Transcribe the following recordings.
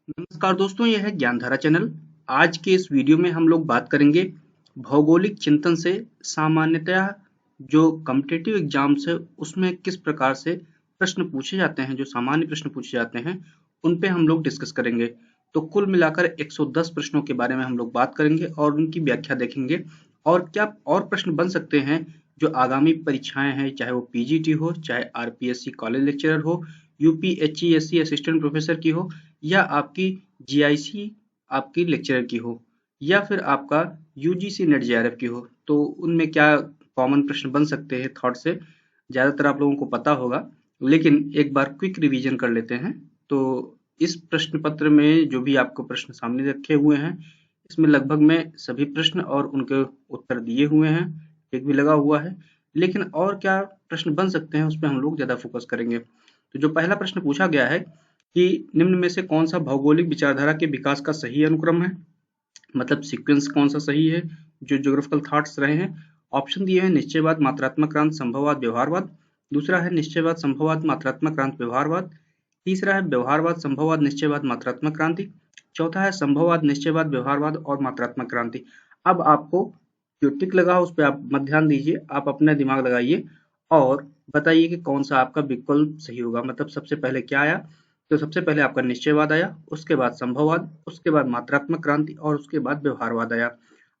नमस्कार दोस्तों, यह है ज्ञानधारा चैनल। आज के इस वीडियो में हम लोग बात करेंगे भौगोलिक चिंतन से सामान्यतः जो कॉम्पिटिटिव एग्जाम्स है उसमें किस प्रकार से प्रश्न पूछे जाते हैं, जो सामान्य प्रश्न पूछे जाते हैं उन पे हम लोग डिस्कस करेंगे। तो कुल मिलाकर 110 प्रश्नों के बारे में हम लोग बात करेंगे और उनकी व्याख्या देखेंगे और क्या और प्रश्न बन सकते हैं जो आगामी परीक्षाएं हैं, चाहे वो पीजीटी हो, चाहे आरपीएससी कॉलेज लेक्चरर हो, यूपीएचईएससी असिस्टेंट प्रोफेसर की हो, या आपकी जीआईसी आपकी लेक्चरर की हो, या फिर आपका यूजीसी नेट जेआरएफ की हो। तो उनमें क्या कॉमन प्रश्न बन सकते हैं थॉट से, ज्यादातर आप लोगों को पता होगा, लेकिन एक बार क्विक रिवीजन कर लेते हैं। तो इस प्रश्न पत्र में जो भी आपको प्रश्न सामने रखे हुए हैं, इसमें लगभग में सभी प्रश्न और उनके उत्तर दिए हुए हैं, टिक भी लगा हुआ है। लेकिन और क्या प्रश्न बन सकते हैं उस पर हम लोग ज्यादा फोकस करेंगे। तो जो पहला प्रश्न पूछा गया है कि निम्न में से कौन सा भौगोलिक विचारधारा के विकास का सही अनुक्रम है, मतलब सीक्वेंस कौन सा सही है जो ज्योग्राफिकल थॉट्स रहे हैं। ऑप्शन दिए हैं निश्चयवाद, मात्रात्मक क्रांति, संभववाद, व्यवहारवाद। दूसरा है निश्चयवाद, संभववाद, मात्रात्मक क्रांति, व्यवहारवाद। तीसरा है व्यवहारवाद, संभववाद, निश्चयवाद, मात्रात्मक क्रांति। चौथा है संभववाद, निश्चयवाद, व्यवहारवाद और मात्रात्मक क्रांति। अब आपको जो टिक लगा है उस पर आप मत ध्यान दीजिए, आप अपना दिमाग लगाइए और बताइए कि कौन सा आपका विकल्प सही होगा। मतलब सबसे पहले क्या आया, तो सबसे पहले आपका निश्चयवाद आया, उसके बाद संभववाद, उसके बाद मात्रात्मक क्रांति और उसके बाद व्यवहारवाद आया।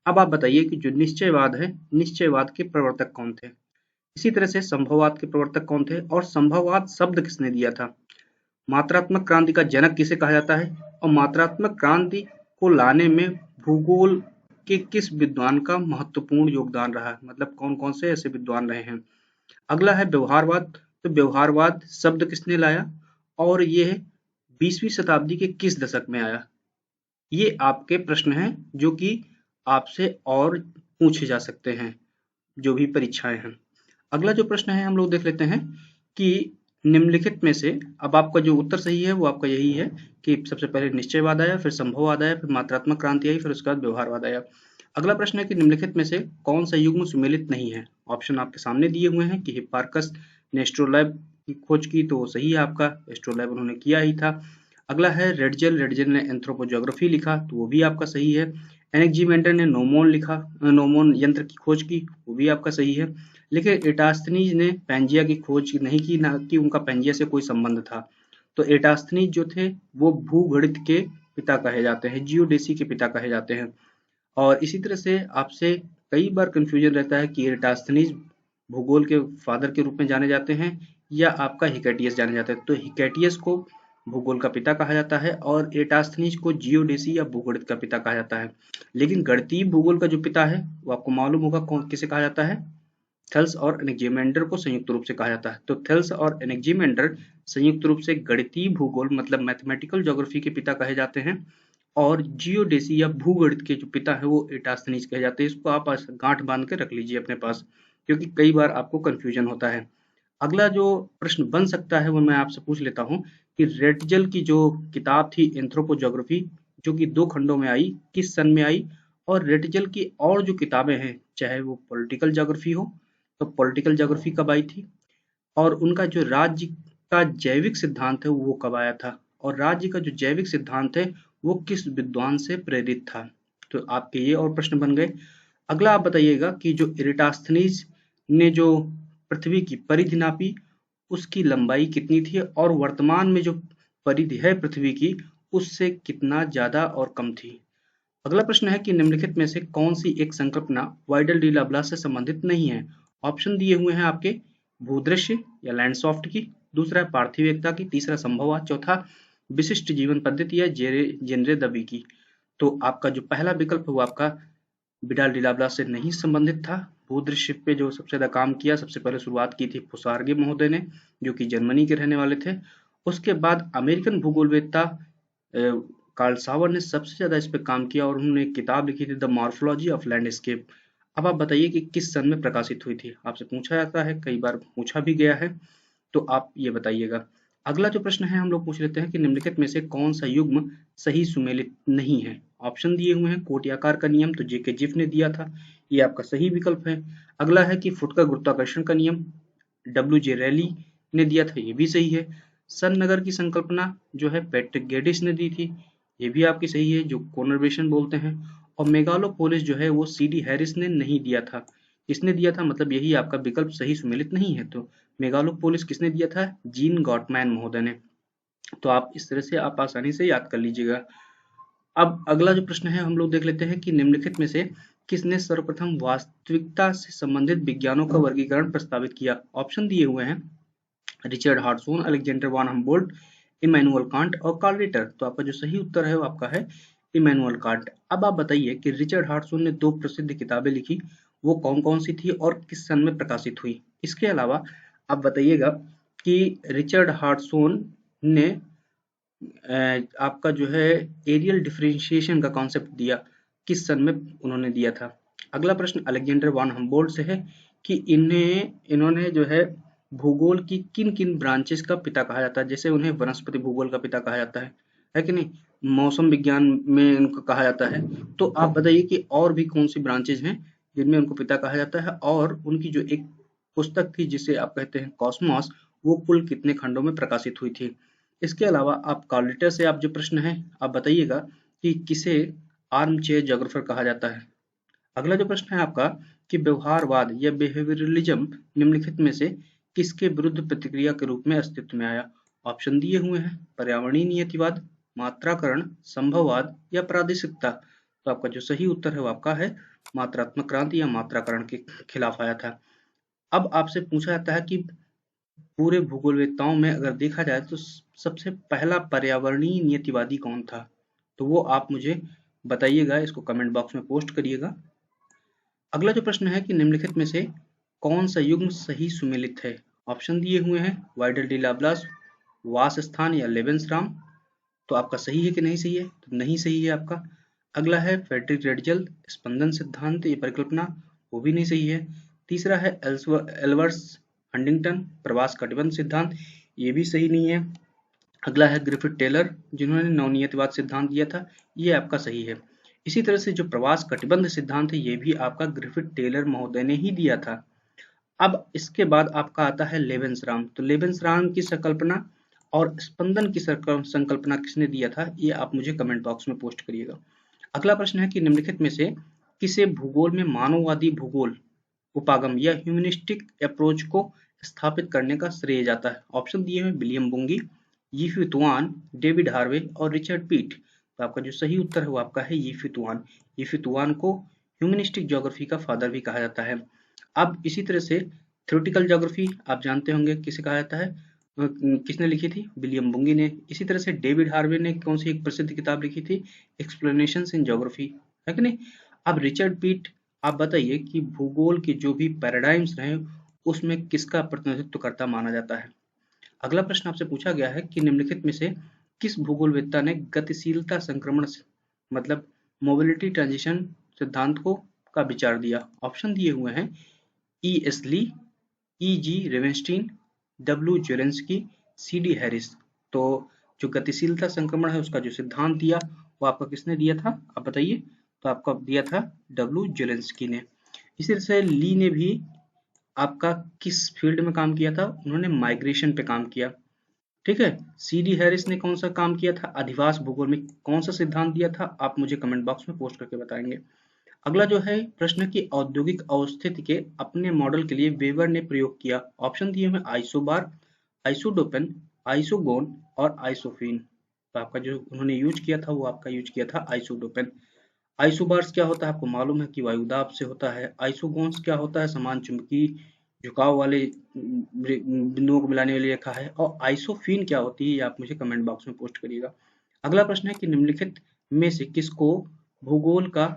अब आप बताइए कि जो निश्चयवाद है, निश्चयवाद के प्रवर्तक कौन थे। इसी तरह से संभववाद के प्रवर्तक कौन थे और संभववाद शब्द किसने दिया था। मात्रात्मक क्रांति का जनक किसे कहा जाता है और मात्रात्मक क्रांति को लाने में भूगोल के किस विद्वान का महत्वपूर्ण योगदान रहा, मतलब कौन कौन से ऐसे विद्वान रहे हैं। अगला है व्यवहारवाद, तो व्यवहारवाद शब्द किसने लाया और ये 20वीं शताब्दी के किस दशक में आया। ये आपके प्रश्न हैं जो कि आपसे और पूछे जा सकते हैं जो भी परीक्षाएं हैं। अगला जो प्रश्न है हम लोग देख लेते हैं कि निम्नलिखित में से, अब आपका जो उत्तर सही है वो आपका यही है कि सबसे पहले निश्चयवाद आया, फिर संभववाद आया, फिर मात्रात्मक क्रांति आई, फिर उसके बाद व्यवहारवाद आया। अगला प्रश्न है कि निम्नलिखित में से कौन सा युग्म सुमेलित नहीं है। ऑप्शन आपके सामने दिए हुए हैं कि हिप्पार्कस ने एस्ट्रोलैब की खोज की, तो वो सही है आपका, एस्ट्रोलैब उन्होंने किया ही था। अगला है रेडजेल ने एंथ्रोपोज्योग्राफी लिखा, तो वो भी आपका सही है। एनेक्जीमेंडर ने नोमोन लिखा, नोमोन यंत्र की खोज की, वो भी आपका सही है। लेकिन एटास्थनीज ने पैंजिया की खोज नहीं की, ना कि उनका पैंजिया से कोई संबंध था। तो एटास्थनीज जो थे वो भूगणित के पिता कहे जाते हैं, जियोडेसी के पिता कहे जाते हैं। और इसी तरह से आपसे कई बार कंफ्यूजन रहता है कि एटास्थनीज भूगोल के फादर के रूप में जाने जाते हैं या आपका हिकैटियस जाने जाते हैं। तो हिकैटियस को भूगोल का पिता कहा जाता है और एटास्थनीज को जियोडेसी या भूगोलित का पिता कहा जाता है। लेकिन गणितीय भूगोल का जो पिता है वो आपको मालूम होगा कौन किसे कहा जाता है। थेल्स और एनेक्जिमेंडर को संयुक्त रूप से कहा जाता है। तो थेल्स और एनेक्जिमेंडर संयुक्त रूप से गणितीय भूगोल मतलब मैथमेटिकल ज्योग्राफी के पिता कहे जाते हैं और जियोडेसी या भूगणित के जो पिता है वो एटास्थनीज कहे जाते हैं। इसको आप गांठ बांध के रख लीजिए अपने पास, क्योंकि कई बार आपको कंफ्यूजन होता है। अगला जो प्रश्न बन सकता है वो मैं आपसे पूछ लेता हूँ कि रेटजल की जो किताब थी एंथ्रोपोज्योग्राफी, जो कि 2 खंडों में आई, किस सन में आई। और रेटजल की और जो किताबें हैं, चाहे वो पॉलिटिकल ज्योग्राफी हो, तो पॉलिटिकल ज्योग्राफी कब आई थी, और उनका जो राज्य का जैविक सिद्धांत है वो कब आया था, और राज्य का जो जैविक सिद्धांत है वो किस विद्वान से प्रेरित था। तो आपके ये और प्रश्न बन गए। अगला आप बताइएगा कि जो इराटोस्थेनीज ने जो पृथ्वी की परिधि नापी उसकी लंबाई कितनी थी और वर्तमान में जो परिधि है पृथ्वी की उससे कितना ज्यादा और कम थी। अगला प्रश्न है कि निम्नलिखित में से कौन सी एक संकल्पना वाइडल डी लाब्लास से संबंधित नहीं है। ऑप्शन दिए हुए हैं आपके भूदृश्य या लैंडसॉफ्ट की, दूसरा है पार्थिव एकता की, तीसरा संभववाद, चौथा विशिष्ट जीवन पद्धति या जेनरे दबी की। तो आपका जो पहला विकल्प है वो आपका विडाल डी लाब्लास से नहीं संबंधित था। भूदृश्य पे जो सबसे ज्यादा काम किया, सबसे पहले शुरुआत की थी फुसार्गे महोदय ने, जो कि जर्मनी के रहने वाले थे। उसके बाद अमेरिकन भूगोलवेत्ता कार्ल सावर ने सबसे ज्यादा इस पे काम किया और उन्होंने एक किताब लिखी थी द मॉर्फोलॉजी ऑफ लैंडस्केप। अब आप बताइए कि किस सन में प्रकाशित हुई थी। आपसे पूछा जाता है, कई बार पूछा भी गया है, तो आप ये बताइएगा। अगला जो प्रश्न है हम लोग पूछ लेते हैं कि निम्नलिखित में से कौन सा युग्म सही सुमेलित नहीं है। ऑप्शन दिए हुए हैं कोटियाकार का नियम, तो जेके जिफ ने दिया था, ये आपका सही विकल्प है। अगला है कि फुट का गुरुत्वाकर्षण का नियम, डब्ल्यू जे रैली ने दिया था, ये भी सही है। सन नगर की संकल्पना जो है पैट्रिक गेडिस ने दी थी, ये भी आपकी सही है, जो कोनर्वेशन बोलते हैं। और मेगालोपोलिस जो है वो सीडी हैरिस ने नहीं दिया था। किसने दिया था, मतलब यही आपका विकल्प सही सुमेलित नहीं है। तो मेगालोपोलिस किसने दिया था, जीन गॉटमैन महोदय ने। तो आप इस तरह से आप आसानी से याद कर लीजिएगा। अब अगला जो प्रश्न है हम लोग देख लेते हैं कि निम्नलिखित में से किसने सर्वप्रथम वास्तविकता से संबंधित विज्ञानों का वर्गीकरण प्रस्तावित किया। ऑप्शन दिए हुए हैं Richard Hartshorne, Alexander von Humboldt, Immanuel Kant और कार्ल रिटर। तो आपका जो सही उत्तर है वो आपका है इमैनुअल कांट। अब आप बताइए कि रिचर्ड हार्टसोन ने 2 प्रसिद्ध किताबें लिखी, वो कौन-कौन सी थी और किस सन में प्रकाशित हुई। इसके अलावा आप बताइएगा कि रिचर्ड हार्टसोन ने आपका जो है एरियल डिफरेंशिएशन का कॉन्सेप्ट दिया, किस सन में उन्होंने दिया था। अगला प्रश्न अलेक्जेंडर वॉन हम्बोल्ट से है कि इन्होंने जो है भूगोल की किन किन ब्रांचेस का पिता कहा जाता है। जैसे उन्हें वनस्पति भूगोल का पिता कहा जाता है कि नहीं, मौसम विज्ञान में इनको कहा जाता है। तो आप बताइए कि और भी कौन सी ब्रांचेज हैं जिनमें उनको पिता कहा जाता है, और उनकी जो एक पुस्तक थी जिसे आप कहते हैं कॉस्मॉस, वो कुल कितने खंडों में प्रकाशित हुई थी। इसके अलावा आप कार्ल रिटर से आप जो प्रश्न है आप बताइएगा कि किसे आर्म चेयर जोग्राफर कहा जाता है। अगला जो प्रश्न है आपका कि व्यवहारवाद या बिहेवियरलिज्म निम्नलिखित में से किसके विरुद्ध प्रतिक्रिया के रूप में अस्तित्व में आया। ऑप्शन दिए हुए हैं पर्यावरणीय नियतिवाद, मात्राकरण, संभववाद या प्रादेशिकता। तो आपका जो सही उत्तर है वो आपका है मात्रात्मक क्रांति या मात्राकरण के खिलाफ आया था। अब आपसे पूछा जाता है कि पूरे भूगोलवेत्ताओं में अगर देखा जाए तो सबसे पहला पर्यावरणीय नियतिवादी कौन था। तो वो आप मुझे बताइएगा, इसको कमेंट बॉक्स में पोस्ट करिएगा। अगला जो प्रश्न है कि निम्नलिखित में से कौन सा युग्म सही सुमेलित है। ऑप्शन दिए हुए हैं वाइडल डी लाप्लास, वासस्थान या लेबेंसराम। तो आपका सही है कि नहीं सही है, तो नहीं सही है आपका। अगला है फ्रेडरिक रेडजल स्पंदन सिद्धांत ये परिकल्पना, वो भी नहीं सही है। तीसरा है एल्वर्स हंटिंगटन प्रवास कटिबंध सिद्धांत, ये भी सही नहीं है। अगला है ग्रिफिथ टेलर जिन्होंने नवनियतिवाद सिद्धांत दिया था, ये आपका सही है। इसी तरह से जो प्रवास कटिबंध सिद्धांत है ये भी आपका ग्रिफिथ टेलर महोदय ने ही दिया था। अब इसके बाद आपका आता है लेवेंसराम। तो लेवेंसराम की संकल्पना और स्पंदन की संकल्पना किसने दिया था, ये आप मुझे कमेंट बॉक्स में पोस्ट करिएगा। अगला प्रश्न है कि निम्नलिखित में से किसे भूगोल में मानववादी भूगोल उपागम या ह्यूमनिस्टिक अप्रोच को स्थापित करने का श्रेय जाता है। ऑप्शन दिए हुए विलियम बुंगी, यीफी तुआन, डेविड हार्वे और रिचर्ड पीट। तो आपका जो सही उत्तर है वो आपका है यीफी तुआन। यीफी तुआन को ह्यूमनिस्टिक ज्योग्राफी का फादर भी कहा जाता है। अब इसी तरह से थ्योरेटिकल ज्योग्राफी आप जानते होंगे किसे कहा जाता है, किसने लिखी थी, विलियम बुंगी ने। इसी तरह से डेविड हार्वे ने कौन सी एक प्रसिद्ध किताब लिखी थी, एक्सप्लेनेशंस इन ज्योग्राफी, है कि नहीं। अब रिचर्ड पीट, आप बताइए कि भूगोल के जो भी पैराडाइम्स रहे उसमें किसका प्रतिनिधित्व करता माना जाता है। अगला प्रश्न आपसे पूछा गया है कि निम्नलिखित में से किस भूगोलवेत्ता ने गतिशीलता संक्रमण मतलब मोबिलिटी ट्रांजिशन सिद्धांत को का विचार दिया। ऑप्शन दिए हुए हैं E S Lee, E G Ravenstein, W Zelinsky, C D Harris. तो जो गतिशीलता संक्रमण है उसका जो सिद्धांत दिया वो आपका किसने दिया था, आप बताइए। तो आपका दिया था डब्ल्यू जेलेंस्की ने। इसी तरह से ली ने भी आपका किस फील्ड में काम किया था, उन्होंने माइग्रेशन पे काम किया, ठीक है। सी डी हैरिस ने कौन सा काम किया था, अधिवास भूगोल में कौन सा सिद्धांत दिया था, आप मुझे कमेंट बॉक्स में पोस्ट करके बताएंगे। अगला जो है प्रश्न की औद्योगिक अवस्थिति के अपने मॉडल के लिए वेबर ने प्रयोग किया। ऑप्शन दिए हुए आइसोबार, आइसोडोपेन, आइसोगोन और आइसोफिन। तो आपका जो उन्होंने यूज किया था वो आपका यूज किया था आइसोडोपेन। आइसोबार्स क्या होता है आपको मालूम है कि वायुदाब से होता है। आइसोगोन्स क्या होता है, समान चुंबकीय झुकाव वाले बिंदुओं को मिलाने वाली रेखा है। और आइसोफिन क्या होती है ये आप मुझे कमेंट बॉक्स में पोस्ट करिएगा। अगला प्रश्न है कि निम्नलिखित में से किसको भूगोल का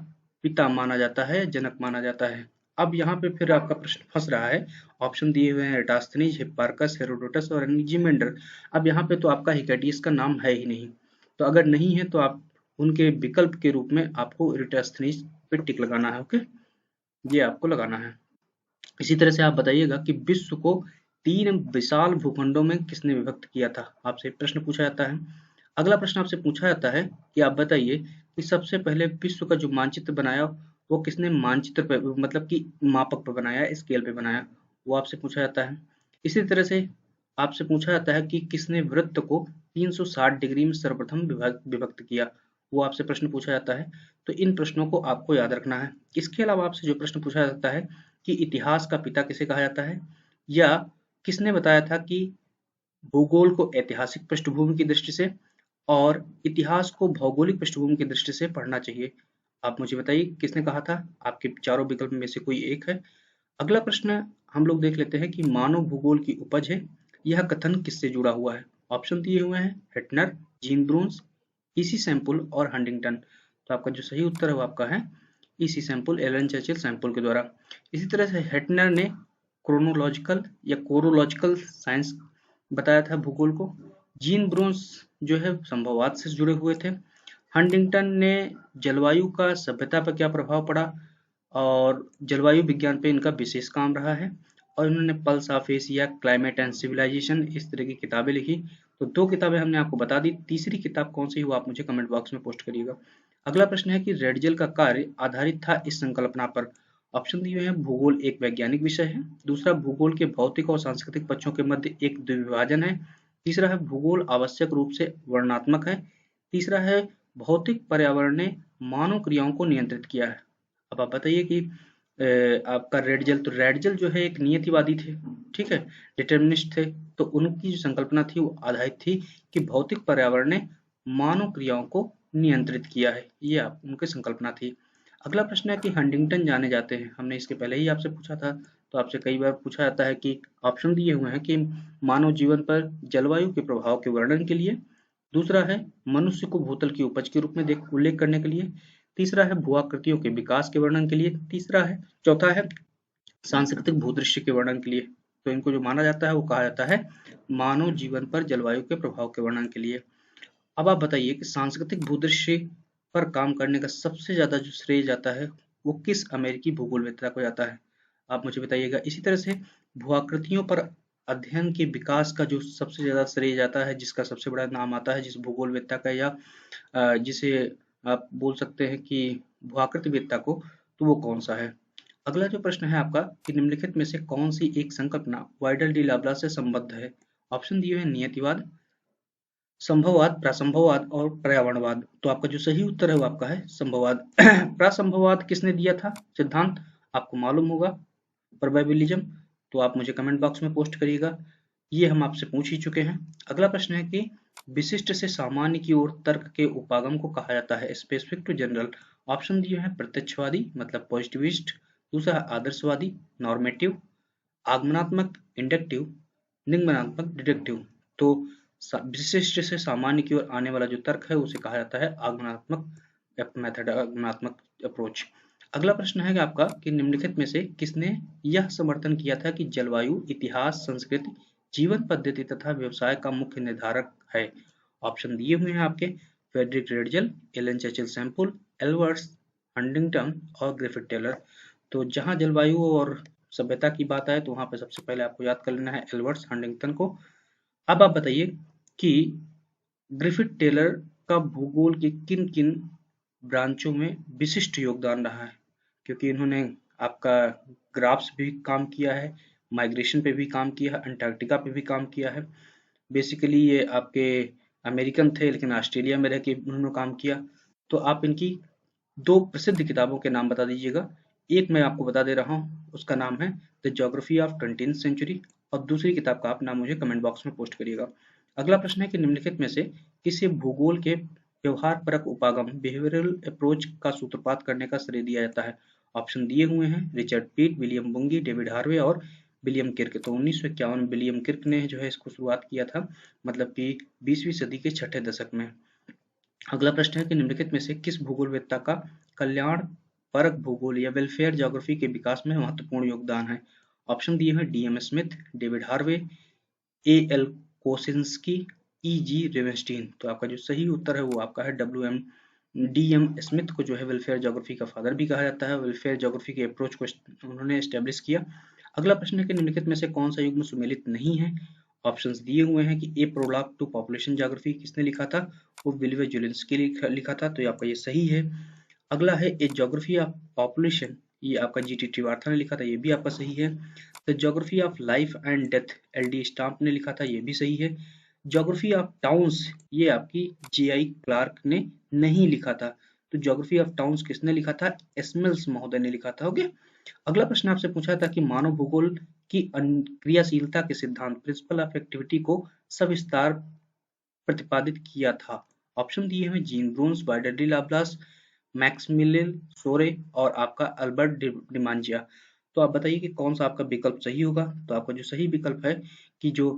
पिता माना जाता है, जनक माना जाता है। अब यहाँ पे फिर आपका प्रश्न फंस रहा है। ऑप्शन दिए हुए हैं एराटोस्थेनीज, हिप्पारकस, हेरोडोटस और एनाक्सीमेंडर। अब यहाँ पे तो आपका हिकैटियस का नाम है ही नहीं, तो अगर नहीं है तो आप उनके विकल्प के रूप में आपको एराटोस्थेनीज पे टिक लगाना है। ओके, ये आपको लगाना है। इसी तरह से आप बताइएगा कि विश्व को 3 विशाल भूखंडों में किसने विभक्त किया था, आपसे प्रश्न पूछा जाता है। अगला प्रश्न आपसे पूछा जाता है कि आप बताइए कि सबसे पहले विश्व का जो मानचित्र बनाया वो किसने मानचित्र पे मतलब कि मापक पे बनाया, स्केल पे बनाया, वो आपसे पूछा जाता है। इसी तरह से आपसे पूछा जाता है कि किसने वृत्त को 360 डिग्री में सर्वप्रथम विभक्त किया। वो आपसे प्रश्न पूछा जाता है, तो इन प्रश्नों को आपको याद रखना है। इसके अलावा आपसे जो प्रश्न पूछा जाता है कि इतिहास का पिता किसे कहा जाता है, या किसने बताया था कि भूगोल को ऐतिहासिक पृष्ठभूमि की दृष्टि से और इतिहास को भौगोलिक पृष्ठभूमि की दृष्टि से पढ़ना चाहिए। आप मुझे बताइए किसने कहा था, आपके चारों विकल्प में से कोई एक है। अगला प्रश्न हम लोग देख लेते हैं कि मानव भूगोल की उपज है, यह कथन किससे जुड़ा हुआ है। ऑप्शन दिए हुए हैं Hettner, Jean Brunhes, E C Semple और हंटिंगटन। तो आपका जो सही उत्तर है वो आपका है E C Semple, Ellen Churchill Semple के द्वारा। इसी तरह से हेटनर ने क्रोनोलॉजिकल या कोरोलॉजिकल साइंस बताया था भूगोल को। जीन ब्रोन्स जो है संभववाद से जुड़े हुए थे। हंटिंगटन ने जलवायु का सभ्यता पर क्या प्रभाव पड़ा और जलवायु विज्ञान पे इनका विशेष काम रहा है, और इन्होंने pulse of Asia, climate and civilization, इस तरह की किताबें लिखी। तो 2 किताबें हमने आपको बता दी, तीसरी किताब कौन सी है वो आप मुझे कमेंट बॉक्स में पोस्ट करिएगा। अगला प्रश्न है कि रेडजेल का कार्य आधारित था इस संकल्पना पर। ऑप्शन दिए हुए हैं भूगोल एक वैज्ञानिक विषय है, दूसरा भूगोल के भौतिक और सांस्कृतिक पक्षों के मध्य एक द्विभाजन है, तीसरा है भूगोल आवश्यक रूप से वर्णनात्मक है, तीसरा है भौतिक पर्यावरण ने मानव क्रियाओं को नियंत्रित किया है। अब आप बताइए कि आपका रेडजेल, तो रेडजेल जो है एक नियतिवादी थे, ठीक है, डिटर्मिनिस्ट थे। तो उनकी जो संकल्पना थी वो आधारित थी कि भौतिक पर्यावरण ने मानव क्रियाओं को नियंत्रित किया है, ये उनकी संकल्पना थी। अगला प्रश्न है कि हंटिंगटन जाने जाते हैं, हमने इसके पहले ही आपसे पूछा था, तो आपसे कई बार पूछा जाता है कि ऑप्शन दिए हुए हैं कि मानव जीवन पर जलवायु के प्रभाव के वर्णन के लिए, दूसरा है मनुष्य को भूतल की उपज के रूप में उल्लेख करने के लिए, तीसरा है भूआकृतियों के विकास के वर्णन के लिए, चौथा है सांस्कृतिक भूदृश्य के वर्णन के लिए। तो इनको जो माना जाता है वो कहा जाता है मानव जीवन पर जलवायु के प्रभाव के वर्णन के लिए। अब आप बताइए कि सांस्कृतिक भूदृश्य पर काम करने का सबसे ज्यादा जो श्रेय जाता है वो किस अमेरिकी भूगोलवेत्ता को जाता है, आप मुझे बताइएगा। इसी तरह से भूआकृतियों पर अध्ययन के विकास का जो सबसे ज्यादा श्रेय जाता है, जिसका सबसे बड़ा नाम आता है जिस भूगोलवेत्ता का, या जिसे आप बोल सकते हैं कि भूआकृतिवेत्ता को, तो वो कौन सा है। अगला जो प्रश्न है आपका कि निम्नलिखित में से कौन सी एक संकल्पना वाइडल डी लाब्ला से संबद्ध है। ऑप्शन दिए हैं नियतिवाद, संभववाद, प्रासंभववाद और पर्यावरणवाद। तो आपका जो सही उत्तर है वो आपका है संभववाद। प्रासंभववाद किसने दिया था सिद्धांत, आपको मालूम होगा, प्रोबेबिलिज्म। तो आप मुझे कमेंट बॉक्स में पोस्ट करिएगा, ये हम आपसे पूछ ही चुके हैं। अगला प्रश्न है कि विशिष्ट से सामान्य की ओर तर्क के उपागम को कहा जाता है, स्पेसिफिक टू जनरल। ऑप्शन दिए हैं प्रत्यक्षवादी मतलब पॉजिटिविस्ट, दूसरा आदर्शवादी नॉर्मेटिव, आगमनात्मक इंडक्टिव, निगमनात्मक डिडक्टिव। तो विशिष्ट से सामान्य की ओर आने वाला जो तर्क है उसे कहा जाता है आगमनात्मक मेथड, आगमनात्मक अप्रोच। अगला प्रश्न है आपका कि निम्नलिखित में से किसने यह समर्थन किया था कि जलवायु इतिहास, संस्कृति, जीवन पद्धति तथा व्यवसाय का मुख्य निर्धारक है। ऑप्शन दिए हुए हैं आपके Friedrich Ratzel, Ellen Churchill Semple, Elbert Huntington और ग्रिफिथ टेलर। तो जहां जलवायु और सभ्यता की बात आए तो वहां पे सबसे पहले आपको याद कर लेना है एल्बर्ट हंटिंगटन को। अब आप बताइए कि ग्रिफिथ टेलर का भूगोल के किन किन ब्रांचों में विशिष्ट योगदान रहा है, क्योंकि इन्होंने आपका ग्राफ्स भी काम किया है, माइग्रेशन पे भी काम किया है, अंटार्कटिका पे भी काम किया है। बेसिकली ये आपके अमेरिकन थे लेकिन ऑस्ट्रेलिया में रह के उन्होंने काम किया। तो आप इनकी 2 प्रसिद्ध किताबों के नाम बता दीजिएगा। एक मैं आपको बता दे रहा हूँ, उसका नाम है the geography of 20th century, और दूसरी किताब का आप नाम मुझे कमेंट बॉक्स में पोस्ट करिएगा। अगला प्रश्न है कि निम्नलिखित में से किसे भूगोल के व्यवहार परक उपागम बिहेवियरल अप्रोच का सूत्रपात करने का श्रेय दिया जाता है। ऑप्शन दिए हुए हैं रिचर्ड पीट, विलियम बुंगी, डेविड हार्वे और विलियम किर्क। तो 1951 में विलियम किर्क ने जो है इसको शुरुआत किया था, मतलब कि 20वीं सदी के छठे दशक में। अगला प्रश्न है कि निम्नलिखित में से किस भूगोलवेत्ता का कल्याण परक भूगोल या वेलफेयर ज्योग्राफी के विकास में महत्वपूर्ण योगदान है। ऑप्शन दिए हैं DM Smith, David Harvey, A L Kosinski, E G Ravenstein. तो आपका जो सही उत्तर है वो आपका है डीएम स्मिथ को जो है वेलफेयर ज्योग्राफी का फादर भी कहा जाता है, वेलफेयर ज्योग्राफी के अप्रोच को उन्होंने एस्टेब्लिश किया। अगला प्रश्न है कि निम्नलिखित में से कौन सा युग्म सुमेलित नहीं है। ऑप्शंस दिए हुए हैं कि ए प्रोलॉग टू पॉपुलेशन ज्योग्राफी किसने लिखा था, वो विल्वे जुलिंस्की लिखा था, तो ये आपका ये सही है। अगला है ए ज्योग्राफी ऑफ पॉपुलेशन, ये आपका जीटी त्रिवार्था ने लिखा था, ये भी आपका सही है। The geography of life and death L D stamp ने लिखा था, ये भी सही है। ज्योग्राफी ऑफ टाउन्स ये आपकी J.I. क्लार्क ने नहीं लिखा था। तो ज्योग्राफी ऑफ टाउन्स किसने लिखा था? एस्मिल्स महोदय ने लिखा था। ओके। अगला प्रश्न आपसे पूछा था कि मानव भूगोल की क्रियाशीलता के सिद्धांत प्रिंसिपल ऑफ एक्टिविटी को सविस्तार प्रतिपादित किया था। ऑप्शन दिए हुए Jean Brunhes, Vidal de la Blache, Maximilien Sorre और आपका अल्बर्ट डिमांजिया। तो आप बताइए कि कौन सा आपका विकल्प सही होगा। तो आपका जो सही विकल्प है कि जो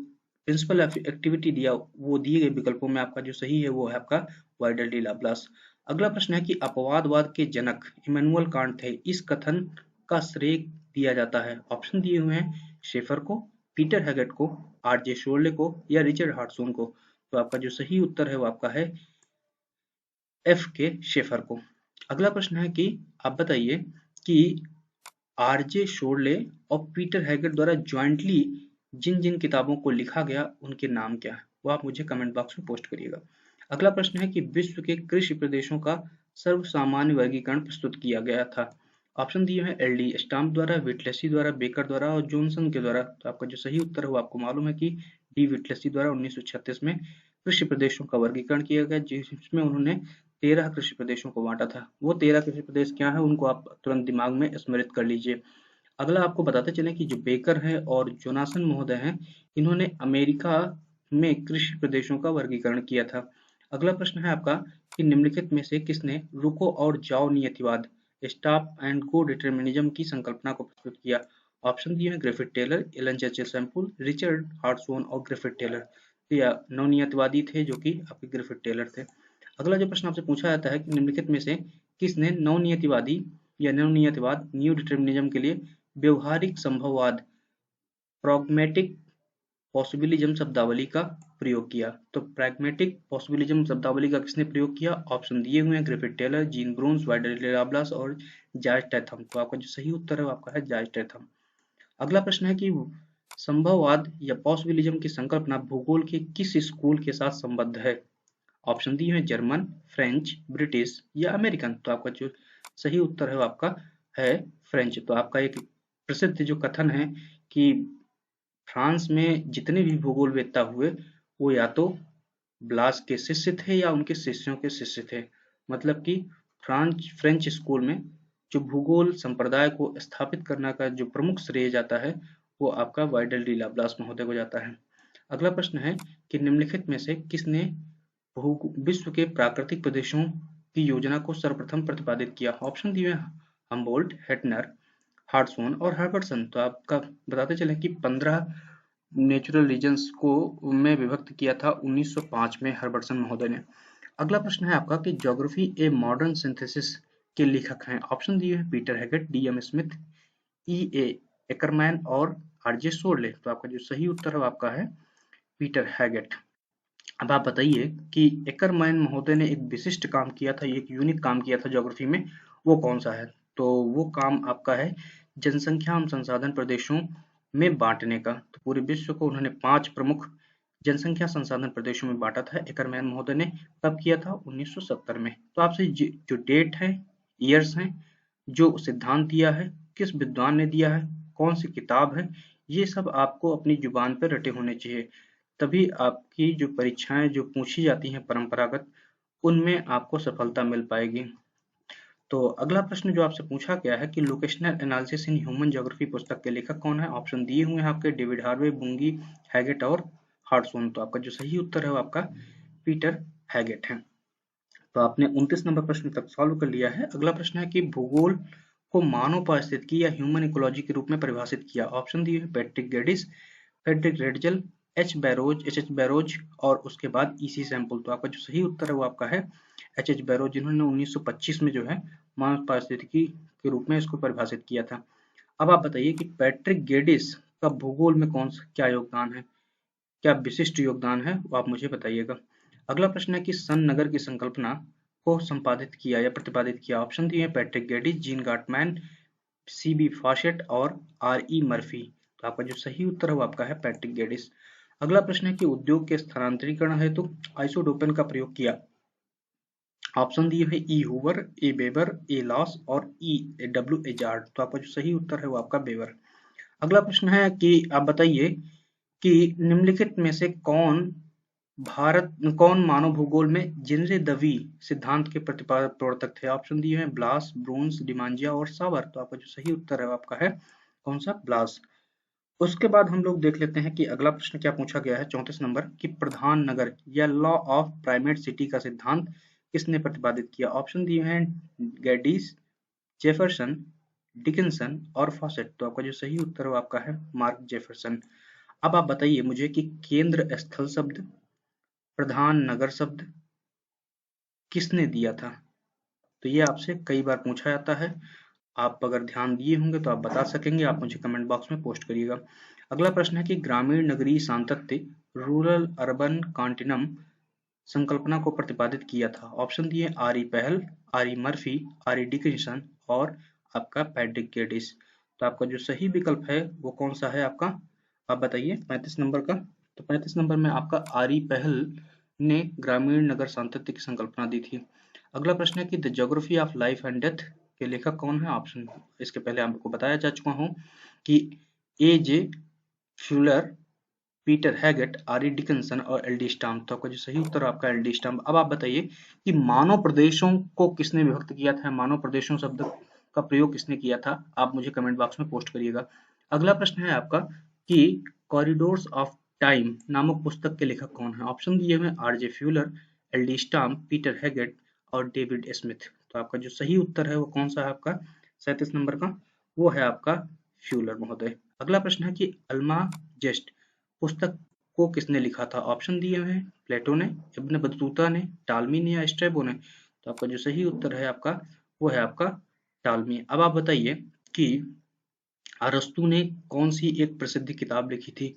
प्रिंसिपल एक्टिविटी दिया वो दिए गए विकल्पों में आपका जो सही है वो है आपका वाइडर डी लाप्लास। अगला प्रश्न है कि अपवादवाद के जनक इमैनुअल कांट थे, इस कथन का श्रेय दिया जाता है। ऑप्शन दिए हुए हैं शेफर को, पीटर हैगेट को, R.J. शोरले को या रिचर्ड हार्टसून को। तो आपका जो सही उत्तर है वो आपका है एफ के शेफर को। अगला प्रश्न है कि आप बताइए कि R.J. शोरले और पीटर हैगेट द्वारा ज्वाइंटली जिन जिन किताबों को लिखा गया उनके नाम क्या है, वो आप मुझे कमेंट बॉक्स में पोस्ट करिएगा। अगला प्रश्न है कि विश्व के कृषि प्रदेशों का सर्वसामान्य वर्गीकरण प्रस्तुत किया गया था। ऑप्शन दिए हैं LD स्टाम्प द्वारा, विटलेसी द्वारा, बेकर द्वारा और जॉनसन के द्वारा। तो आपका जो सही उत्तर है वो आपको मालूम है कि डी विटलेसी द्वारा 1936 में कृषि प्रदेशों का वर्गीकरण किया गया, जिसमें उन्होंने 13 कृषि प्रदेशों को बांटा था। वो 13 कृषि प्रदेश क्या है उनको आप तुरंत दिमाग में स्मृत कर लीजिए। अगला आपको बताते चले कि जो बेकर है और जोनासन महोदय हैं, इन्होंने अमेरिका में कृषि प्रदेशों का वर्गीकरण किया था। अगला प्रश्न है आपका कि निम्नलिखित में से किसने रुको और जाओ नियतिवाद स्टॉप एंड गो डिटर्मिनिज्म की संकल्पना को प्रस्तुत किया। ऑप्शन दिए हैं Griffith Taylor, Ellen Churchill Semple, Richard Hartshorne और ग्रिफिथ टेलर। तो यह नवनियतवादी थे जो कि आपके ग्रिफिथ टेलर थे। अगला जो प्रश्न आपसे पूछा जाता है कि निम्नलिखित में से किसने नवनियतिवादी या नवनियतवाद न्यू डिटर्मिनिज्म के लिए व्यवहारिक संभववाद प्रॉग्मेटिक पॉसिबिलिज्म शब्दावली का प्रयोग किया। तो प्रैग्मेटिक पॉसिबिलिज्म शब्दावली का किसने प्रयोग किया? ऑप्शन दिए हुए हैं Griffith Taylor, Jean Brunhes, Vidal de la Blache और जॉर्ज टैथम। तो आपका जो सही उत्तर है वो आपका है जॉर्ज टैथम। अगला प्रश्न है कि संभववाद या पॉसिबिलिज्म की संकल्पना भूगोल के किस स्कूल के साथ संबद्ध है? ऑप्शन दिए हैं जर्मन, फ्रेंच, ब्रिटिश या अमेरिकन। तो आपका जो सही उत्तर है वो आपका है फ्रेंच। तो आपका एक प्रसिद्ध जो कथन है कि फ्रांस में जितने भी भूगोलवेत्ता हुए वो या तो ब्लास के शिष्य थे या उनके शिष्यों के शिष्य थे। मतलब कि फ्रेंच स्कूल में जो भूगोल संप्रदाय को स्थापित करने का जो प्रमुख श्रेय जाता है वो आपका वाइडर डी लाप्लास महोदय को जाता है। अगला प्रश्न है कि निम्नलिखित में से किसने विश्व के प्राकृतिक प्रदेशों की योजना को सर्वप्रथम प्रतिपादित किया? ऑप्शन दिए हैं हम्बोल्ट, हेटनर, हार्टसोन और हर्बर्टसन। तो आपका बताते चले कि 15 नेचुरल रीजन्स को में विभक्त किया था 1905 में हर्बर्टसन महोदय ने। अगला प्रश्न है आपका कि ज्योग्राफी ए मॉडर्न सिंथेसिस के लेखक हैं। ऑप्शन दिए हैं Peter Haggett, D.M. Smith, E.A. Ackermann और R.J. शोरले। तो आपका जो सही उत्तर है आपका है पीटर हैगेट। अब आप बताइए कि एकरमैन महोदय ने एक विशिष्ट काम किया था, एक यूनिक काम किया था ज्योग्राफी में, वो कौन सा है? तो वो काम आपका है जनसंख्या एवं संसाधन प्रदेशों में बांटने का। तो पूरे विश्व को उन्होंने 5 प्रमुख जनसंख्या संसाधन प्रदेशों में बांटा था एकरमैन महोदय ने। कब किया था? 1970 में। तो आपसे जो डेट है, ईयर्स हैं, जो सिद्धांत दिया है, किस विद्वान ने दिया है, कौन सी किताब है, ये सब आपको अपनी जुबान पर रटे होने चाहिए। तभी आपकी जो परीक्षाएं जो पूछी जाती हैं परंपरागत, उनमें आपको सफलता मिल पाएगी। तो अगला प्रश्न जो आपसे पूछा गया है कि locational analysis in human geography पुस्तक के लेखक कौन है? ऑप्शन दिए हुए हैं आपके डेविड हार्वे, बुंगी, हैगेट और हार्टसोन। तो आपका जो सही उत्तर है वो आपका पीटर हैगेट है। तो आपने 29 नंबर प्रश्न तक सॉल्व कर लिया है। अगला प्रश्न है कि भूगोल को मानव पारिस्थितिकी या ह्यूमन इकोलॉजी के रूप में परिभाषित किया। ऑप्शन दिए हैं Patrick Geddes, Friedrich Ratzel, H H Barrows और उसके बाद ईसी सैम्पल। तो आपका जो सही उत्तर है वो आपका है एच बैरोज, जिन्होंने 1925 में जो है मानव पारिस्थितिकी के रूप में इसको परिभाषित किया था। अब आप बताइए कि पैट्रिक गेडिस का भूगोल में क्या योगदान है, क्या विशिष्ट योगदान है, वो आप मुझे बताइएगा। अगला प्रश्न है कि सन नगर की संकल्पना को संपादित किया या प्रतिपादित किया। ऑप्शन दिए हैं पैट्रिक गेडिस, जीन गार्टमैन, CB फॉशेट और RE मर्फी। तो आपका जो सही उत्तर है वो आपका है पैट्रिक गेडिस। अगला प्रश्न है कि उद्योग के स्थानांतरीकरण हेतु आइसोटोपेन का प्रयोग किया। ऑप्शन दिए हैं E Hoover, A Weber, A loss और W एजार्ड। तो आपका जो सही उत्तर है वो आपका बेबर। अगला प्रश्न है कि आप बताइए कि निम्नलिखित में से कौन कौन मानव भूगोल में जेनरे दवी सिद्धांत के प्रवर्तक थे? ऑप्शन दिए हैं ब्लास, ब्रून्स, डिमांजिया और सावर। तो आपका जो सही उत्तर है आपका है कौन सा? ब्लास। उसके बाद हम लोग देख लेते हैं कि अगला प्रश्न क्या पूछा गया है 34 नंबर कि प्रधान नगर या लॉ ऑफ प्राइमेट सिटी का सिद्धांत किसने प्रतिपादित किया? ऑप्शन दिए हैं गैडिस, जेफरसन, डिकिंसन और फॉसेट। तो आपका जो सही उत्तर है आपका है मार्क जेफरसन। अब आप बताइए मुझे कि केंद्र स्थल शब्द, प्रधान नगर शब्द किसने दिया था? तो ये आपसे कई बार पूछा जाता है। आप अगर ध्यान दिए होंगे तो आप बता सकेंगे, आप मुझे कमेंट बॉक्स में पोस्ट करिएगा। अगला प्रश्न है कि ग्रामीण नगरीय सातत्य, रूरल अर्बन कॉन्टिनम संकल्पना को प्रतिपादित किया था। ऑप्शन दिए आर ई पहल, R E Murphy, are E Dickinson और आपका पैट्रिक गेडिस। तो आपका जो सही विकल्प है वो कौन सा है आपका? आप बताइए 35 नंबर का। तो 35 नंबर में आपका आर ई पहल ने ग्रामीण नगर सातत्य की संकल्पना दी थी। अगला प्रश्न है कि the geography of life and death के लेखक कौन है? ऑप्शन इसके पहले आपको बताया जा चुका हूँ कि A J Fuller, Peter Haggett, R E Dickinson और एल डी स्टाम्प। तो आपका जो सही उत्तर है आपका एल डी स्टाम्प। अब आप बताइए कि मानव प्रदेशों को किसने विभक्त किया था? मानव प्रदेशों शब्द का प्रयोग किसने किया था? आप मुझे कमेंट बॉक्स में पोस्ट करिएगा। अगला प्रश्न है आपका कि कॉरिडोर्स ऑफ टाइम नामक पुस्तक के लेखक कौन है? ऑप्शन दिए हुए R J Fuller, L D Stamp, Peter Haggett और डेविड स्मिथ। तो आपका जो सही उत्तर है वो कौन सा है आपका? 37 नंबर का, वो है आपका फ्यूलर महोदय। अगला प्रश्न है कि अल्मा जेस्ट पुस्तक को किसने लिखा था? ऑप्शन दिए हुए हैं प्लेटो ने, इब्न बतूता ने, टालमी ने या स्ट्रैबो ने। तो आपका जो सही उत्तर है आपका वो है आपका टालमी। अब आप बताइए कि अरस्तु ने कौन सी एक प्रसिद्ध किताब लिखी थी?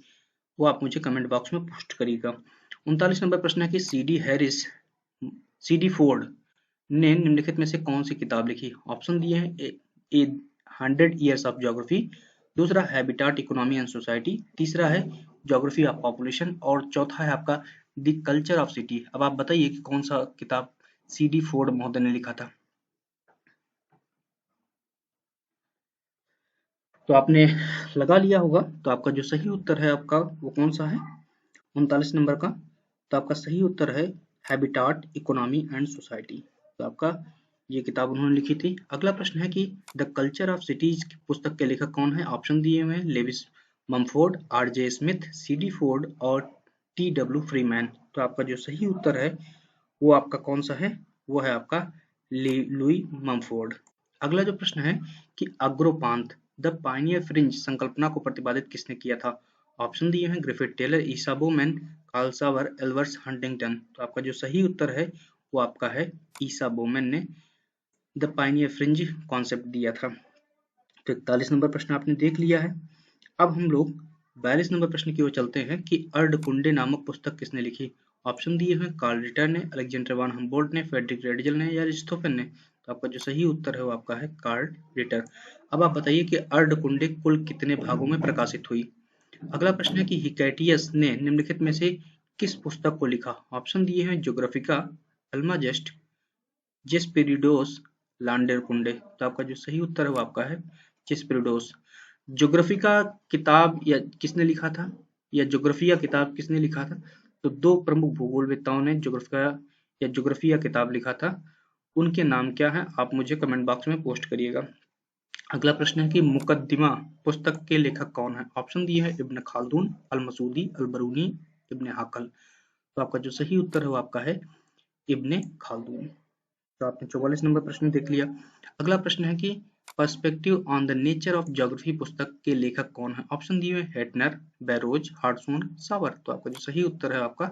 वो आप मुझे कमेंट बॉक्स में पोस्ट करिएगा। 39 नंबर प्रश्न है कि सी डी फोर्ड ने निम्नलिखित में से कौन सी किताब लिखी? ऑप्शन दिए हैं ए 100 ईयर्स ऑफ ज्योग्राफी, दूसरा हैबिटाट इकोनॉमी एंड सोसाइटी, तीसरा है ज्योग्राफी ऑफ पॉपुलेशन और चौथा है आपका द कल्चर ऑफ सिटी। अब आप बताइए कि कौन सा किताब सी डी फोर्ड महोदय ने लिखा था? तो आपने लगा लिया होगा। तो आपका जो सही उत्तर है आपका वो कौन सा है 39 नंबर का? तो आपका सही उत्तर है हैबिटाट इकोनॉमी एंड सोसाइटी। तो आपका ये किताब उन्होंने लिखी थी। अगला प्रश्न है कि द कल्चर ऑफ सिटीज पुस्तक के लेखक कौन है? ऑप्शन दिए हुए हैं Lewis Mumford, R J Smith, C D Ford और टी डब्ल्यू फ्रीमैन। तो आपका जो सही उत्तर है वो आपका कौन सा है? वो है आपका लुई ममफोर्ड। अगला जो प्रश्न है कि अग्रोपांत द पाइनियर फ्रिंज संकल्पना को प्रतिपादित किसने किया था? ऑप्शन दिए हैं ग्रिफिथ टेलर, ईसा बोमैन, कार्ल सावर, एल्बर्ट हंटिंगटन। तो आपका जो सही उत्तर है वो आपका है ईसा बोमैन ने द पाइनियर फ्रिंज कॉन्सेप्ट दिया था। तो 41 नंबर प्रश्न आपने देख लिया है। अब हम लोग 42 नंबर प्रश्न की ओर चलते हैं कि अर्धकुंडे नामक पुस्तक किसने लिखी? ऑप्शन दिए हैं कार्ल रिटर ने, अलेक्जेंडर वान हम्बोल्ट ने, फ्रेडरिक रेडजल ने या अरिस्टोफेन ने। तो आपका जो सही उत्तर है वो आपका है कार्ल रिटर। अब आप बताइए कि अर्धकुंडे कुल कितने भागों में प्रकाशित हुई? अगला प्रश्न है कि हिकैटियस ने निम्नलिखित में से किस पुस्तक को लिखा? ऑप्शन दिए हैं ज्योग्राफिका, अल्माजेस्ट, जेस्पेरिडोस, लांडेरकुंडे। तो आपका जो सही उत्तर है वो आपका है जेस्पेरिडोस। ज्योग्राफिका किताब या किसने लिखा था या ज्योग्राफिया किताब किसने लिखा था? तो दो प्रमुख भूगोलवेत्ताओं ने ज्योग्राफिका या ज्योग्राफिया किताब लिखा था। उनके नाम क्या है? आप मुझे कमेंट बॉक्स में पोस्ट करिएगा। अगला प्रश्न है कि मुकद्दिमा पुस्तक के लेखक कौन है? ऑप्शन दिए हैं इब्न खालदून, अल मसूदी, अल बरूनी, इब्न हाकल। तो आपका जो सही उत्तर है वो आपका है इब्न खालदून। तो आपने 44 नंबर प्रश्न देख लिया। अगला प्रश्न है कि perspective on the nature of geography पुस्तक के लेखक कौन है? ऑप्शन दिए हुए हेटनर, बैरोज, हार्टसोन, सावर। तो आपका जो सही उत्तर है आपका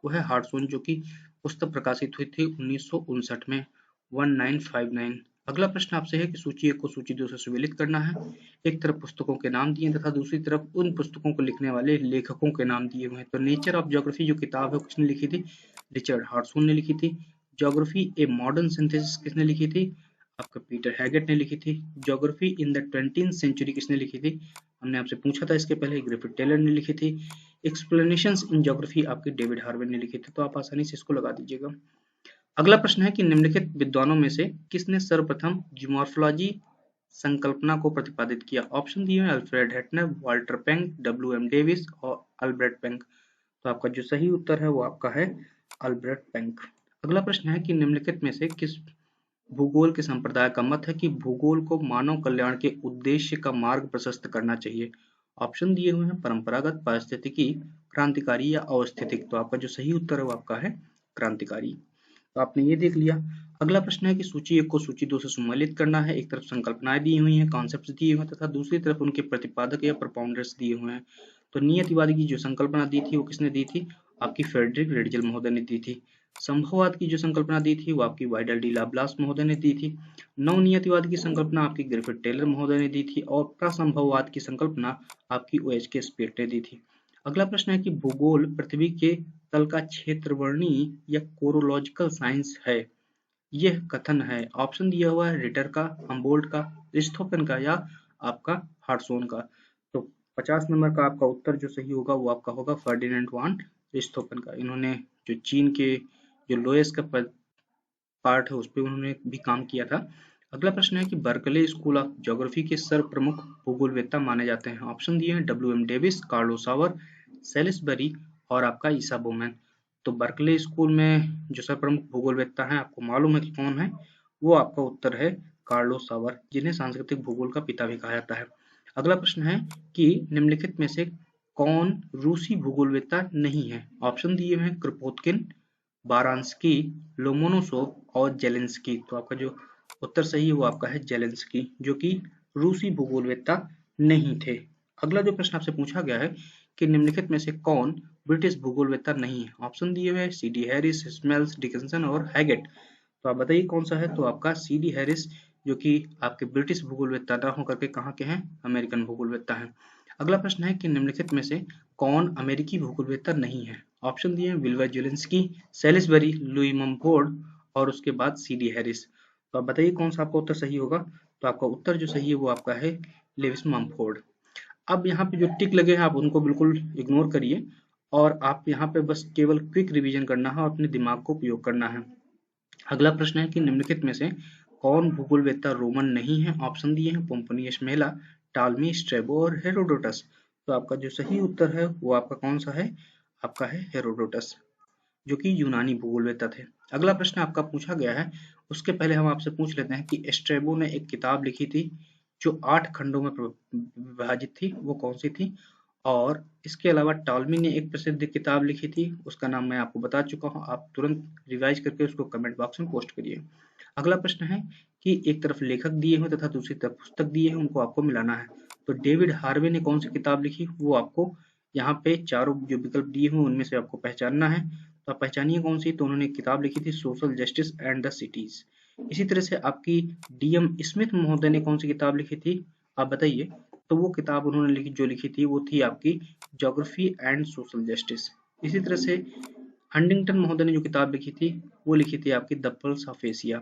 वो है हार्टसोन, जो कि पुस्तक प्रकाशित हुई थी 1959 में 1959। अगला प्रश्न आपसे है कि सूची 1 को सूची 2 से सुमेलित करना है। एक तरफ पुस्तकों के नाम दिए तथा दूसरी तरफ उन पुस्तकों को लिखने वाले लेखकों के नाम दिए हुए हैं। तो नेचर ऑफ ज्योग्राफी जो किताब है किसने लिखी थी? रिचर्ड हार्टसोन ने लिखी थी। ज्योग्राफी ए मॉडर्न सिंथेसिस किसने लिखी थी? आपका पीटर हैगेट ने लिखी थी। Geography in the 20th century किसने लिखी थी? हमने आपसे पूछा था इसके पहले, ग्रिफिथ टेलर ने लिखी थी। एक्सप्लेनेशंस इन ज्योग्राफी आपकी डेविड हार्वे ने लिखी थी। तो आप आसानी से इसको लगा दीजिएगा। अगला प्रश्न है कि निम्नलिखित विद्वानों में से किसने सर्वप्रथम जियोमॉर्फोलॉजी संकल्पना को प्रतिपादित किया? ऑप्शन दिए हैं Alfred Hettner, Walther Penck, W M Davis और अल्ब्रेट पेंक। तो आपका जो सही उत्तर है वो आपका है अल्बर्ट बैंक। अगला प्रश्न है कि निम्नलिखित में से किस भूगोल के संप्रदाय का मत है कि भूगोल को मानव कल्याण के उद्देश्य का मार्ग प्रशस्त करना चाहिए। ऑप्शन दिए हुए हैं परंपरागत, पारिस्थितिकी, क्रांतिकारी या अवस्थितिक। तो आपका जो सही उत्तर है वो आपका है क्रांतिकारी। तो आपने ये देख लिया। अगला प्रश्न है कि सूची 1 को सूची 2 से सम्मिलित करना है। एक तरफ संकल्पनाएं दी हुई हैं, कॉन्सेप्ट्स दिए हुए हैं तथा दूसरी तरफ उनके प्रतिपादक या प्रोपाउंडर्स दिए हुए हैं। तो नियतिवादी की जो संकल्पना दी थी वो किसने दी थी? आपकी फ्रेडरिक रेडजल महोदय ने दी थी। संभववाद की जो संकल्पना दी थी वो आपकी वाइडल डी लाप्लास महोदय ने दी थी। नवनियतिवाद की संकल्पना आपकी ग्रिफिथ टेलर महोदय ने दी थी और प्रसंभववाद की संकल्पना आपकी OH के स्पेट ने दी थी। अगला प्रश्न है कि भूगोल पृथ्वी के तल का क्षेत्रवर्णीय या कोरोलॉजिकल साइंस है। यह कथन है। ऑप्शन दिया हुआ है रिटर का, हम्बोल्ट का, रिस्थोफेन का या आपका हार्टसोन का। तो 50 नंबर का आपका उत्तर जो सही होगा वो आपका होगा फर्डिनेंड वान रिस्थोफेन का। इन्होंने जो चीन के जो लोएस का पार्ट है उस पर उन्होंने भी काम किया था। अगला प्रश्न है कि बर्कले स्कूल ऑफ ज्योग्राफी के सर्वप्रमुख भूगोलवेत्ता माने जाते हैं। ऑप्शन दिए हैं WM डेविस, कार्लो सावर, सेलिसबरी और आपका ईसा बोमैन। तो बर्कले स्कूल में जो सर्वप्रमुख भूगोलवेत्ता हैं आपको मालूम है कि कौन है? वो आपका उत्तर है कार्लो सावर, जिन्हें सांस्कृतिक भूगोल का पिता भी कहा जाता है। अगला प्रश्न है कि निम्नलिखित में से कौन रूसी भूगोलवेत्ता नहीं है? ऑप्शन दिए हुए हैं कृपोत्किन, बारांस्की, लोमोनोसोव और जेलेंस्की। तो आपका जो उत्तर सही है वो आपका है जेलेंस्की, जो कि रूसी भूगोलवेत्ता नहीं थे। अगला जो प्रश्न आपसे पूछा गया है कि निम्नलिखित में से कौन ब्रिटिश भूगोलवेत्ता नहीं है? ऑप्शन दिए हुए हैं CD हैरिस, स्मेल्स, डिकिंसन और हैगेट। तो आप बताइए कौन सा है? तो आपका CD हैरिस, जो कि आपके ब्रिटिश भूगोलवेत्ता ना होकर के कहाँ के हैं? अमेरिकन भूगोलवेत्ता हैं। अगला प्रश्न है कि निम्नलिखित में से कौन अमेरिकी भूगोलवेत्ता नहीं है? ऑप्शन दिए हैं Wilbur Zelensky, Salisbury, Louis Mumford और उसके बाद CD हैरिस। तो आप बताइए कौन सा आपका उत्तर सही होगा? तो आपका उत्तर जो सही है वो आपका है लेविस ममफोर्ड। अब यहाँ पे जो टिक लगे हैं आप उनको बिल्कुल इग्नोर करिए और आप यहाँ पे बस केवल क्विक रिवीजन करना है और अपने दिमाग को उपयोग करना है। अगला प्रश्न है कि निम्नलिखित में से कौन भूगोलवेत्ता रोमन नहीं है? ऑप्शन दिए हैं पोम्पोनियस मेला, टालमी, स्ट्रैबो और हेरोडोटस। तो आपका जो सही उत्तर है वो आपका कौन सा है? आपका है हेरोडोटस, जो कि यूनानी भूगोलवेत्ता थे। अगला प्रश्न आपका पूछा गया है, उसके पहले हम आपसे पूछ लेते हैं कि स्ट्रैबो ने एक किताब लिखी थी जो 8 खंडों में विभाजित थी, वो कौन सी थी? और इसके अलावा टॉलमी ने एक प्रसिद्ध किताब लिखी थी, उसका नाम मैं आपको बता चुका हूँ, आप तुरंत रिवाइज करके उसको कमेंट बॉक्स में पोस्ट करिए। अगला प्रश्न है कि एक तरफ लेखक दिए हुए तथा दूसरी तरफ पुस्तक दिए हैं, उनको आपको मिलाना है। तो डेविड हार्वे ने कौन सी किताब लिखी वो आपको यहाँ पे चारों जो विकल्प दिए हुए उनमें से आपको पहचानना है। तो आप पहचानिए कौन सी। तो उन्होंने एक किताब लिखी थी social justice and the cities. इसी तरह से आपकी DM स्मिथ महोदय ने कौन सी किताब लिखी थी आप बताइए। तो वो किताब उन्होंने लिखी थी वो थी आपकी ज्योग्राफी एंड सोशल जस्टिस। इसी तरह से हंटिंगटन महोदय ने जो किताब लिखी थी वो लिखी थी आपकी the pulse of Asia.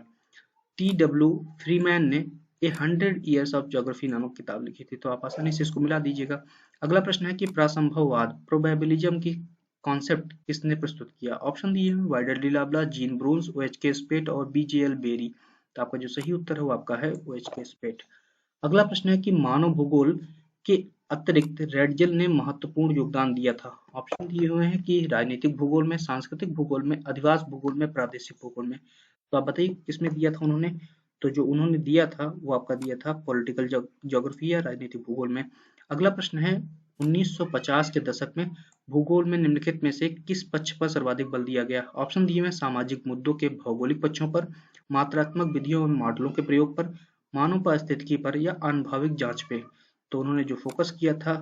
TW Freeman ने ए 100 ईयर्स ऑफ ज्योग्राफी नामक किताब लिखी थी। तो आप आसानी से इसको मिला दीजिएगा। अगला प्रश्न है कि प्रासंभववाद प्रोबेबिलिज्म की कॉन्सेप्ट किसने प्रस्तुत किया? ऑप्शन दिए हैं वाइडल डी लाब्ला, जीन ब्रून्स, OH के स्पेट और BJL बेरी। तो आपका जो सही उत्तर है वो आपका है OH के स्पेट। अगला प्रश्न है कि मानव भूगोल के अतिरिक्त रेडजल ने महत्वपूर्ण योगदान दिया था। ऑप्शन दिए हुए हैं कि राजनीतिक भूगोल में, सांस्कृतिक भूगोल में, अधिवास भूगोल में, प्रादेशिक भूगोल में। तो आप बताइए किसमें दिया था उन्होंने? तो जो उन्होंने दिया था वो आपका दिया था पॉलिटिकल ज्योग्राफी या राजनीतिक भूगोल में। अगला प्रश्न है 1950 के दशक में भूगोल में निम्नलिखित में से किस पक्ष पर सर्वाधिक बल दिया गया? ऑप्शन दिए हुए सामाजिक मुद्दों के भौगोलिक पक्षों पर, मात्रात्मक विधियों और मॉडलों के प्रयोग पर, मानव पारिस्थितिकी पर या आनुभविक जांच पे। तो उन्होंने जो फोकस किया था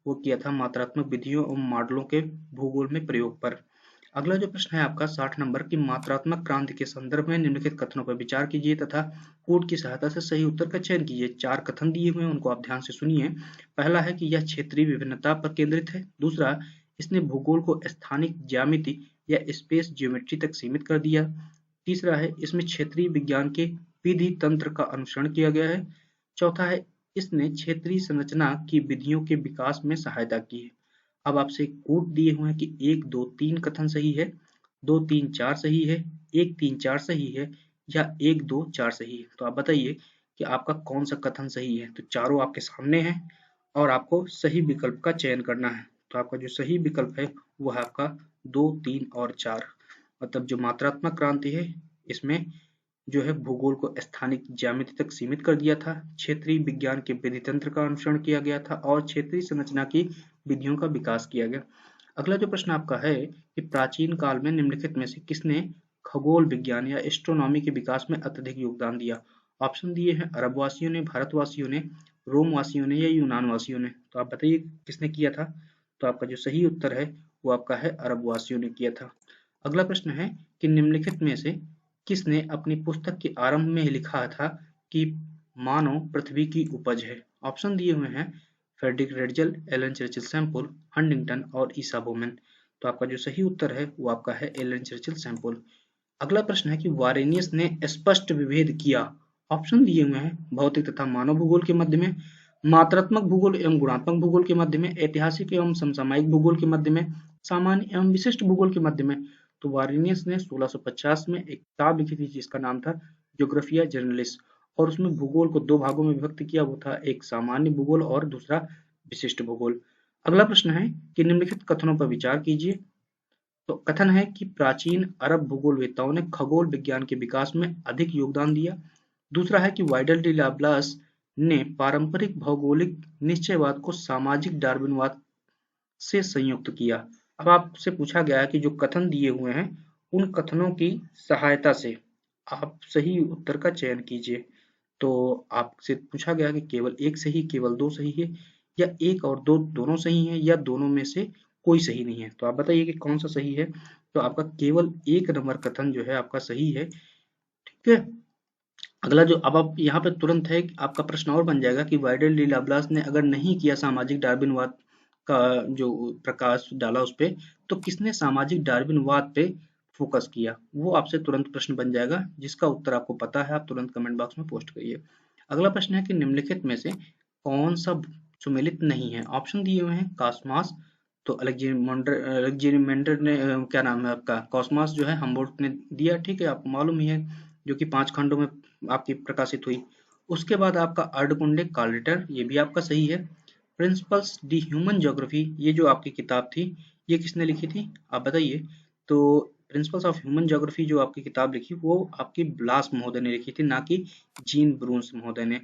वो किया था मात्रात्मक विधियों और मॉडलों के भूगोल में प्रयोग पर। अगला जो प्रश्न है आपका 60 नंबर की मात्रात्मक क्रांति के संदर्भ में निम्नलिखित कथनों पर विचार कीजिए तथा कोड की सहायता से सही उत्तर का चयन कीजिए। 4 कथन दिए हुए हैं उनको आप ध्यान से सुनिए। पहला है कि यह क्षेत्रीय विभिन्नता पर केंद्रित है। दूसरा, इसने भूगोल को स्थानिक ज्यामिति या स्पेस ज्योमेट्री तक सीमित कर दिया। तीसरा है इसमें क्षेत्रीय विज्ञान के विधि तंत्र का अनुसरण किया गया है। चौथा है इसने क्षेत्रीय संरचना की विधियों के विकास में सहायता की है। अब आपसे कोड दिए हुए हैं कि 1, 2, 3 कथन सही है, 2, 3, 4 सही है, 1, 3, 4 सही है या 1, 2, 4 सही है। तो आप बताइए कि आपका कौन सा कथन सही है। तो चारों आपके सामने हैं और आपको सही विकल्प का चयन करना है। तो आपका जो सही विकल्प है वो है आपका 2, 3 और 4। मतलब जो मात्रात्मक क्रांति है इसमें जो है भूगोल को स्थानिक ज्यामिति तक सीमित कर दिया था, क्षेत्रीय विज्ञान के विधि तंत्र का अनुसरण किया गया था और क्षेत्रीय संरचना की विधियों का विकास किया गया। अगला जो प्रश्न आपका है कि प्राचीन काल में निम्नलिखित में से किसने खगोल विज्ञान या एस्ट्रोनॉमी के विकास में अत्यधिक योगदान दिया? ऑप्शन दिए हैं अरबवासियों ने, भारतवासियों ने, रोम वासियों ने या यूनान वासियों ने। तो आप बताइए किसने किया था? तो आपका जो सही उत्तर है वो आपका है अरबवासियों ने किया था। अगला प्रश्न है कि निम्नलिखित में से किसने अपनी पुस्तक के आरंभ में लिखा था कि मानव पृथ्वी की उपज है? ऑप्शन दिए हुए हैं Friedrich Ratzel, Ellen Churchill Semple, Huntington और ईसा बोमेन। तो आपका जो सही उत्तर है वो आपका है एलन चर्चिल सैम्पल। अगला प्रश्न है कि वारेनियस ने स्पष्ट विभेद किया। ऑप्शन दिए हुए हैं भौतिक तथा मानव भूगोल के मध्य में, मात्रात्मक भूगोल एवं गुणात्मक भूगोल के मध्य में, ऐतिहासिक एवं समसामयिक भूगोल के मध्य में, सामान्य एवं विशिष्ट भूगोल के मध्य में। तो वारेनियस ने 1650 में एक किताब लिखी थी जिसका नाम था ज्योग्राफिया जर्नलिस, और उसमें भूगोल को 2 भागों में विभक्त किया। वो था एक सामान्य भूगोल और दूसरा विशिष्ट भूगोल। अगला प्रश्न है कि निम्नलिखित कथनों पर विचार कीजिए। तो कथन है कि प्राचीन अरब भूगोलवेत्ताओं ने खगोल विज्ञान के विकास में अधिक योगदान दिया। दूसरा है कि वाइडल डी लाप्लास ने पारंपरिक भौगोलिक निश्चयवाद को सामाजिक डार्विनवाद से संयुक्त किया। अब आपसे पूछा गया है कि जो कथन दिए हुए हैं उन कथनों की सहायता से आप सही उत्तर का चयन कीजिए। तो आपसे पूछा गया कि केवल एक सही, केवल 2 सही है, या 1 और 2 दोनों सही हैं, या दोनों में से कोई सही नहीं है। तो आप बताइए कि कौन सा सही है? तो आपका केवल 1 नंबर कथन जो है आपका सही है। ठीक है। अगला जो अब आप यहाँ पे तुरंत है आपका प्रश्न और बन जाएगा कि वाइडल डी लाप्लास ने अगर नहीं किया सामाजिक डार्विनवाद का जो प्रकाश डाला उस पे, तो किसने सामाजिक डार्विनवाद पे फोकस किया? वो आपसे तुरंत प्रश्न बन जाएगा। जिसका उत्तर आपको पता है आप तुरंत कमेंट बॉक्स में पोस्ट करिए। अगला प्रश्न है कि निम्नलिखित में से कौन सा सुमेलित नहीं है? ऑप्शन दिए हुए हैं कॉस्मॉस, तो अलेक्जेंडर ने क्या नाम है आपका, कॉस्मॉस जो है हम्बोल्ट ने दिया, ठीक है, आपको मालूम ही है, जो कि 5 खंडों में आपकी प्रकाशित हुई। उसके बाद आपका अर्धकुंडे कार्ल रिटर, ये भी आपका सही है। प्रिंसिपल्स दी ह्यूमन ज्योग्राफी, ये जो आपकी किताब थी ये किसने लिखी थी आप बताइए? तो प्रिंसिपल्स ऑफ ह्यूमन ज्योग्राफी जो आपकी किताब लिखी वो आपकी ब्लास महोदय ने लिखी थी, ना कि जीन ब्रून्स महोदय ने।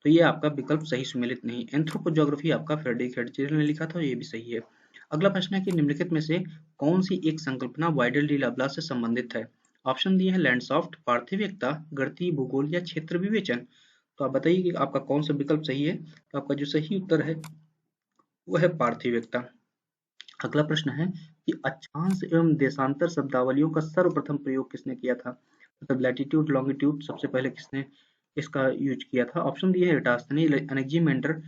तो ये आपका विकल्प सही सुमेलित नहीं। एंथ्रोपोज्योग्राफी आपका फ्रेडरिक हेडजेल ने लिखा था, ये भी सही है। अगला प्रश्न है कि निम्नलिखित में से कौन सी एक संकल्पना वाइडल डी लाप्लास से संबंधित है? ऑप्शन दिए हैं लैंडसॉफ्ट, पार्थिविकता, गणितीय भूगोल या क्षेत्र विवेचन। तो आप बताइए कि आपका कौन सा विकल्प सही है? तो आपका जो सही उत्तर है वो है पार्थिविकता। अगला प्रश्न है कि अक्षांश एवं देशांतर शब्दावलियों का सर्वप्रथम प्रयोग किसने किया था? मतलब लैटिट्यूड लॉन्गिट्यूड सबसे पहले किसने इसका यूज किया था? ऑप्शन दिए हैं एराटोस्थेनीज, एनेक्सीमेंडर,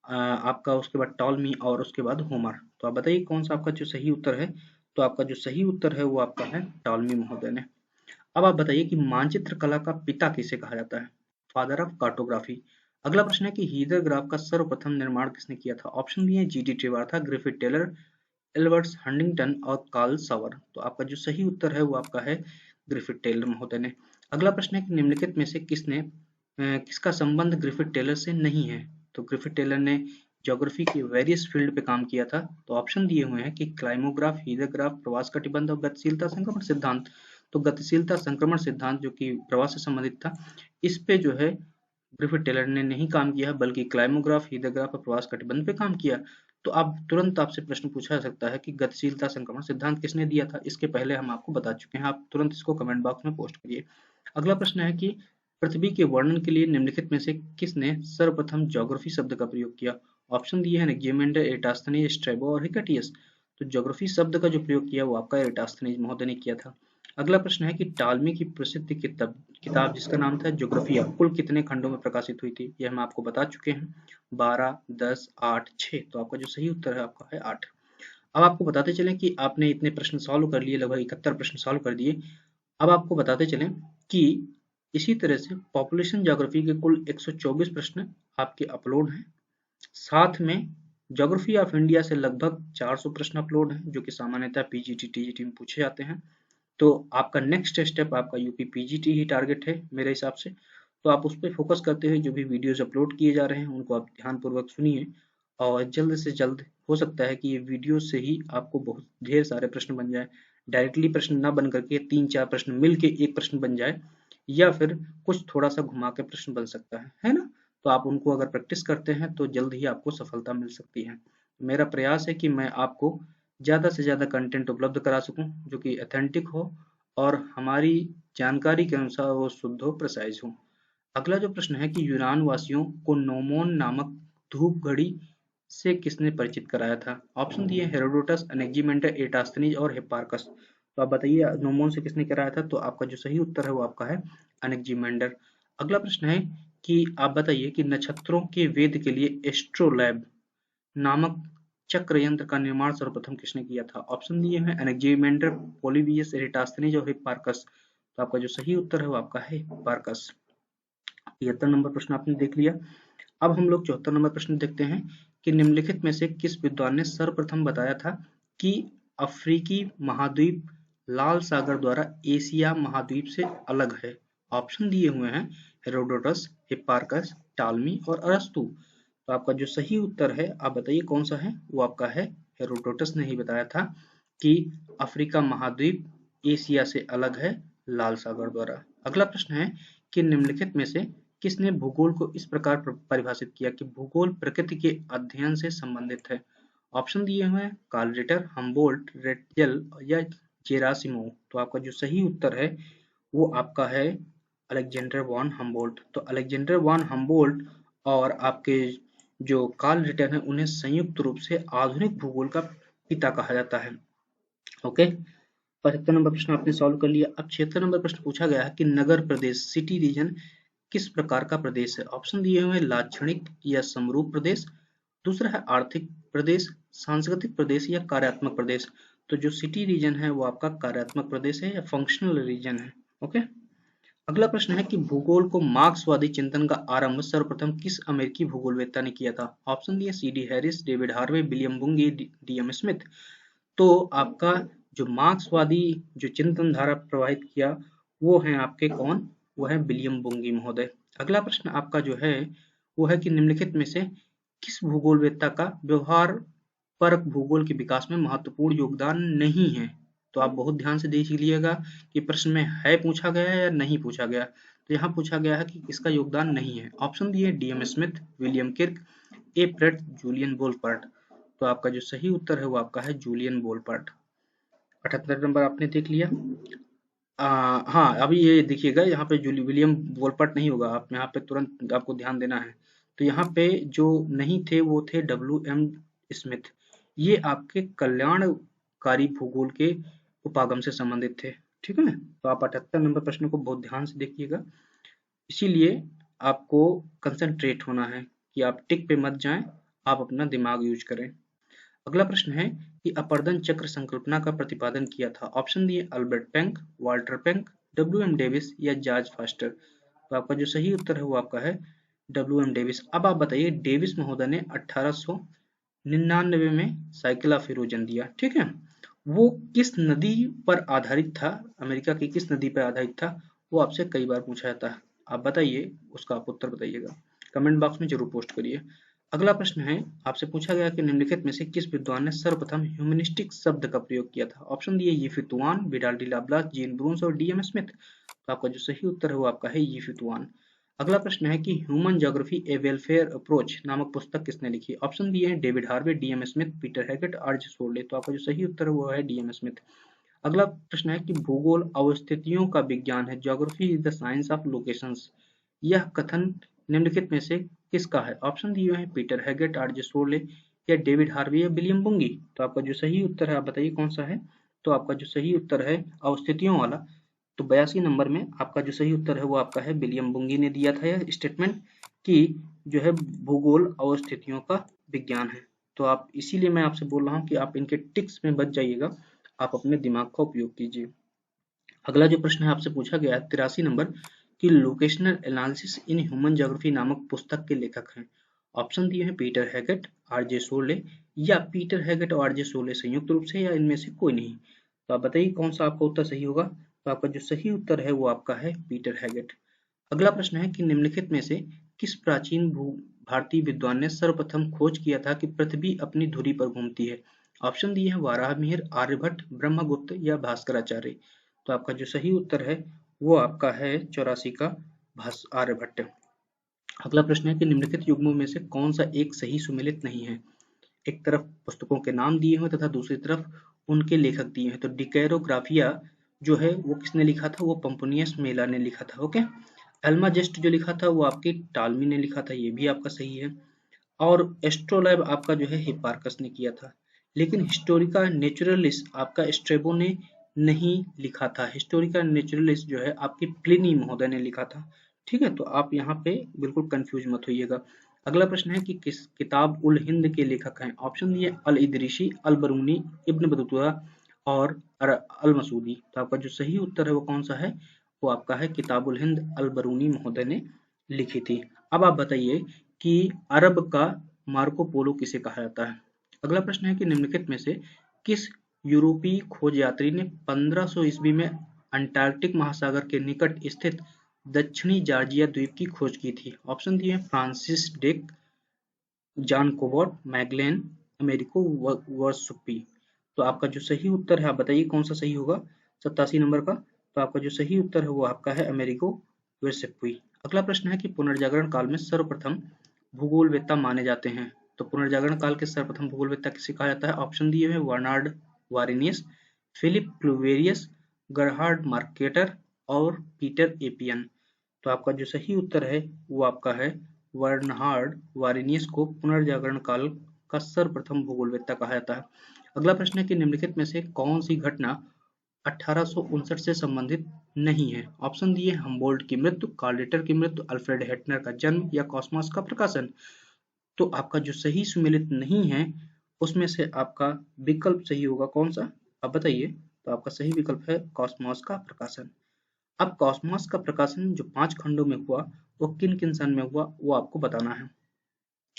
आपका उसके बाद टॉलमी और उसके बाद होमर। तो आप बताइए कौन सा आपका जो सही उत्तर है? तो आपका जो सही उत्तर है वो आपका है टॉलमी महोदय ने। अब आप बताइए कि मानचित्र कला का पिता किसे कहा जाता है? Father of cartography. अगला प्रश्न है कि हीदर ग्राफ का सर्वप्रथम निर्माण किसने किया था? ऑप्शन दिए हैं GT Trewartha, Griffith Taylor, Ellsworth Huntington और कार्ल सावर। तो आपका जो सही उत्तर है वो आपका है ग्रिफिथ टेलर महोदय ने। अगला प्रश्न है कि निम्नलिखित में से किसका संबंध ग्रिफिथ टेलर से नहीं है? तो ग्रिफिथ टेलर ने ज्योग्राफी के वेरियस फील्ड पे काम किया था। तो ऑप्शन दिए हुए हैं कि क्लाइमोग्राफ, हीदरग्राफ, प्रवास कटिबंध और गतिशीलता संक्रमण सिद्धांत। तो गतिशीलता संक्रमण सिद्धांत जो कि प्रवास से संबंधित था, इस पे जो है ग्रिफिथ टेलर ने नहीं काम किया, बल्कि क्लाइमोग्राफ, हीदरग्राफ और प्रवास कटिबंध पे काम किया। तो आप तुरंत आपसे प्रश्न पूछा जा सकता है कि गतिशीलता संक्रमण सिद्धांत किसने दिया था? इसके पहले हम आपको बता चुके हैं, आप तुरंत इसको कमेंट बॉक्स में पोस्ट करिए। अगला प्रश्न है कि पृथ्वी के वर्णन के लिए निम्नलिखित में से किसने सर्वप्रथम ज्योग्राफी शब्द का प्रयोग किया? ऑप्शन दिए हैं एनेक्सीमेंडर, एराटोस्थेनीज, स्ट्रैबो और हिकटियस। तो ज्योग्राफी शब्द का जो प्रयोग किया वो आपका एराटोस्थेनीज महोदय ने किया था। अगला प्रश्न है कि टालमी की प्रसिद्ध किताब जिसका नाम था ज्योग्राफिया कुल कितने खंडों में प्रकाशित हुई थी? ये हम आपको बता चुके हैं, 12, 10, 8, 6। तो आपका जो सही उत्तर है आपका है 8। अब आपको बताते चलें कि आपने इतने प्रश्न सॉल्व कर लिए, लगभग 71 प्रश्न सॉल्व कर दिए। अब आपको बताते चलें कि इसी तरह से पॉपुलेशन ज्योग्राफी के कुल 124 प्रश्न आपके अपलोड हैं। साथ में ज्योग्राफी ऑफ इंडिया से लगभग 400 प्रश्न अपलोड हैं, जो कि सामान्यतः पीजीटी टीजीटी में पूछे जाते हैं। तो आपका नेक्स्ट स्टेप आपका यूपी पीजीटी ही टारगेट है मेरे हिसाब से। तो आप उस पर फोकस करते हुए जो भी वीडियोस अपलोड किए जा रहे हैं उनको आप ध्यानपूर्वक सुनिए और जल्द से जल्द हो सकता है कि ये वीडियो से ही आपको बहुत ढेर सारे प्रश्न बन जाए, डायरेक्टली प्रश्न ना बन करके 3-4 प्रश्न मिल के एक प्रश्न बन जाए, या फिर कुछ थोड़ा सा घुमा के प्रश्न बन सकता है ना। तो आप उनको अगर प्रैक्टिस करते हैं तो जल्द ही आपको सफलता मिल सकती है। मेरा प्रयास है कि मैं आपको ज़्यादा से ज़्यादा कंटेंट उपलब्ध करा सकूं जो कि ऑथेंटिक हो और हमारी जानकारी के अनुसार वो शुद्ध हो, प्रिसाइज हो। अगला जो प्रश्न है कि यूनान वासियों को नोमोन नामक धूप घड़ी से किसने परिचित कराया था? ऑप्शन दिए हेरोडोटस, अनेक्जिमेंडर, एराटोस्थेनीज और हिप्पारकस। तो आप बताइए नोमोन से किसने कराया था? तो आपका जो सही उत्तर है वो आपका है अनेक्जिमेंडर। अगला प्रश्न है कि आप बताइए कि नक्षत्रों के वेद के लिए एस्ट्रोलैब नामक चक्र यंत्र का निर्माण सर्वप्रथम किसने किया था? ऑप्शन दिए हैं एनेक्जिमेंडर, पोलिबियस, एराटोस्थेनीज और हिप्पारकस। तो आपका जो सही उत्तर है वो आपका है हिप्पारकस। 73 नंबर प्रश्न आपने देख लिया। अब हम लोग 74 नंबर प्रश्न देखते हैं कि निम्नलिखित में से किस विद्वान ने सर्वप्रथम बताया था कि अफ्रीकी महाद्वीप लाल सागर द्वारा एशिया महाद्वीप से अलग है? ऑप्शन दिए हुए हैं हेरोडोटस, हिप्पारकस, टालमी और अरस्तु। तो आपका जो सही उत्तर है आप बताइए कौन सा है? वो आपका है हेरोडोटस ने ही बताया था कि अफ्रीका महाद्वीप एशिया से अलग है लाल सागर द्वारा। अगला प्रश्न है कि निम्नलिखित में से किसने भूगोल को इस प्रकार परिभाषित किया कि भूगोल प्रकृति के अध्ययन से संबंधित है? ऑप्शन दिए हुए हैं कार्ल रिटर, हम्बोल्ट, रेटजेल या जेरासिमोव। तो आपका जो सही उत्तर है वो आपका है अलेक्जेंडर वॉन हम्बोल्ट। तो अलेक्जेंडर वॉन हम्बोल्ट और आपके जो कार्ल रिटर हैं उन्हें संयुक्त रूप से आधुनिक भूगोल का पिता कहा जाता है। ओके, 75 नंबर प्रश्न आपने सॉल्व कर लिया। अब 76 नंबर प्रश्न पूछा गया है कि नगर प्रदेश सिटी रीजन किस प्रकार का प्रदेश है? ऑप्शन दिए हुए हैं लाक्षणिक या समरूप प्रदेश, दूसरा है आर्थिक प्रदेश, सांस्कृतिक प्रदेश या कार्यात्मक प्रदेश। तो जो सिटी रीजन है वो आपका कार्यात्मक प्रदेश है या फंक्शनल रीजन है। ओके, अगला प्रश्न है कि भूगोल को मार्क्सवादी चिंतन का आरंभ सर्वप्रथम किस अमेरिकी भूगोलवेत्ता ने किया था? ऑप्शन दिए C D Harris, David Harvey, William Bunge, D M Smith. तो आपका जो मार्क्सवादी जो चिंतन धारा प्रवाहित किया वो है आपके कौन? वो है विलियम बुंगी महोदय। अगला प्रश्न आपका जो है वो है कि निम्नलिखित में से किस भूगोलवेत्ता का व्यवहार परक भूगोल के विकास में महत्वपूर्ण योगदान नहीं है? तो आप बहुत ध्यान से देख लीजिएगा कि प्रश्न में है पूछा गया है या नहीं पूछा गया। तो यहाँ पूछा गया है कि इसका योगदान नहीं है। ऑप्शन दिए डीएम स्मिथ, विलियम किर्क, ए प्रेट, जूलियन वोल्पर्ट। तो आपका जो सही उत्तर है वो आपका है जूलियन वोल्पर्ट। 78 नंबर आपने देख लिया। हाँ, अभी ये देखिएगा यहाँ पे जूली विलियम वोल्पर्ट नहीं होगा, आप यहाँ पे तुरंत आपको ध्यान देना है। तो यहाँ पे जो नहीं थे वो थे डब्ल्यू एम स्मिथ। ये आपके कल्याणकारी भूगोल के उपागम से संबंधित थे। ठीक है, तो आप 78 नंबर प्रश्न को बहुत ध्यान से देखिएगा। इसीलिए आपको कंसंट्रेट होना है कि आप टिक पे मत जाएं, आप अपना दिमाग यूज करें। अगला प्रश्न है कि अपर्दन चक्र संकल्पना का प्रतिपादन किया था? ऑप्शन दिए Albert Penck, Walther Penck, W M Davis या जॉर्ज फास्टर। तो आपका जो सही उत्तर है वो आपका है डब्ल्यू एम डेविस। अब आप बताइए डेविस महोदय ने 1899 में साइकिल ऑफ इरोजन दिया, ठीक है, वो किस नदी पर आधारित था? अमेरिका की किस नदी पर आधारित था? वो आपसे कई बार पूछा जाता है। आप बताइए, उसका आप उत्तर बताइएगा, कमेंट बॉक्स में जरूर पोस्ट करिए। अगला प्रश्न है, आपसे पूछा गया कि निम्नलिखित में से किस विद्वान ने सर्वप्रथम ह्यूमनिस्टिक शब्द का प्रयोग किया था? ऑप्शन दिए यीफी तुआन, विडाल डी लाप्लास, जीन ब्रून्स और डीएम स्मिथ। तो आपका जो सही उत्तर है वो आपका है यीफी तुआन। अगला प्रश्न है कि human geography a welfare approach नामक पुस्तक किसने लिखी? ऑप्शन दिए हैं David Harvey, DM Smith, Peter Haggett, RJ. Chorley. तो आपका जो सही उत्तर है वो है डीएम स्मिथ। अगला प्रश्न है कि भूगोल अवस्थितियों का विज्ञान है, geography is the science of locations. यह कथन निम्नलिखित में से किसका है? ऑप्शन दिए हैं पीटर हैगेट, आर.जे. सोरले या डेविड हार्वे या विलियम बुंगी। तो आपका जो सही उत्तर है आप बताइए कौन सा है? तो आपका जो सही उत्तर है अवस्थितियों वाला। तो 82 नंबर में आपका जो सही उत्तर है वो आपका है विलियम बुंगी ने दिया था यह स्टेटमेंट कि जो है भूगोल अवस्थितियों का विज्ञान है। तो आप इसीलिए मैं आपसे बोल रहा हूँ कि आप इनके टिक्स में बच जाइएगा, आप अपने दिमाग का उपयोग कीजिए। अगला जो प्रश्न है आपसे पूछा गया है 83 नंबर कि locational analysis in human geography नामक पुस्तक के लेखक हैं। ऑप्शन दिए हैं पीटर हैगेट, आर.जे. सोरले या पीटर हैगेट और आर.जे. सोरले संयुक्त रूप से या इनमें से कोई नहीं। तो आप बताइए कौन सा आपका उत्तर सही होगा? तो आपका जो सही उत्तर है वो आपका है पीटर हैगेट। अगला प्रश्न है कि निम्नलिखित में से किस प्राचीन भारतीय विद्वान ने सर्वप्रथम खोज किया था कि पृथ्वी अपनी धुरी पर घूमती है? ऑप्शन दिए हैं वाराहमिहिर, आर्यभट्ट, ब्रह्मगुप्त या भास्कराचार्य। तो आपका जो सही उत्तर है वो आपका है 84 का आर्यभट्ट। अगला प्रश्न है कि निम्नलिखित युग्मों में से कौन सा एक सही सुमेलित नहीं है? एक तरफ पुस्तकों के नाम दिए हुए तथा दूसरी तरफ उनके लेखक दिए हैं। तो डिकैरोग्राफिया जो है वो किसने लिखा था? वो पंपुनियस मेला ने लिखा था। ओके। एल्माजेस्ट जो लिखा था वो आपकी टालमी ने लिखा था, ये भी आपका सही है। और एस्ट्रोलैब आपका जो है हिप्पार्कस ने किया था। लेकिन हिस्टोरिका नेचुरलिस आपका स्ट्रेबो ने नहीं लिखा था। हिस्टोरिका नेचुरलिस जो है आपकी प्लिनी महोदय ने लिखा था। ठीक है, तो आप यहाँ पे बिल्कुल कंफ्यूज मत होइएगा। अगला प्रश्न है कि किस किताब उल हिंद के लेखक हैं? ऑप्शन दिए अल इदरीसी, अल बरूनी, इब्न बतूता और अल मसूदी। तो आपका जो सही उत्तर है वो कौन सा है? वो आपका है किताब उल हिंद, अल बरूनी महोदय ने लिखी थी। अब आप बताइए कि अरब का मार्को पोलो किसे कहा जाता है? अगला प्रश्न है कि निम्नलिखित में से किस यूरोपीय खोज यात्री ने 1500 ईस्वी में अंटार्कटिक महासागर के निकट स्थित दक्षिणी जॉर्जिया द्वीप की खोज की थी? ऑप्शन दिए हैं फ्रांसिस ड्रेक, जॉन कोबॉट, मैगलेन, अमेरिको वेस्पुपी। तो आपका जो सही उत्तर है आप बताइए कौन सा सही होगा 87 नंबर का? तो आपका जो सही उत्तर है वो आपका है अमेरिको वेस्पुपी। अगला प्रश्न है कि पुनर्जागरण काल में सर्वप्रथम भूगोलवेत्ता माने जाते हैं। तो पुनर्जागरण काल के सर्वप्रथम भूगोलवेत्ता किसे कहा जाता है? ऑप्शन दिए हुए बर्नार्ड वारेनियस, फिलिप प्लूवेरियस, gerhard मार्केटर और पीटर एपियन। तो आपका जो सही उत्तर है वो आपका है बर्नहार्ड वारेनियस को पुनर्जागरण काल का सर्वप्रथम भूगोलवेत्ता कहा जाता है। अगला प्रश्न है कि निम्नलिखित में से कौन सी घटना 1859 से संबंधित नहीं है? ऑप्शन दिए हम्बोल्ट की मृत्यु, कार्ल रिटर की मृत्यु, अल्फ्रेड हेटनर का जन्म या कॉस्मॉस का प्रकाशन। तो आपका जो सही सुमेलित नहीं है उसमें से आपका विकल्प सही होगा कौन सा? आप बताइए। तो आपका सही विकल्प है कॉस्मॉस का प्रकाशन। अब कॉस्मॉस का प्रकाशन जो 5 खंडों में हुआ वो किन किन सन में हुआ वो आपको बताना है।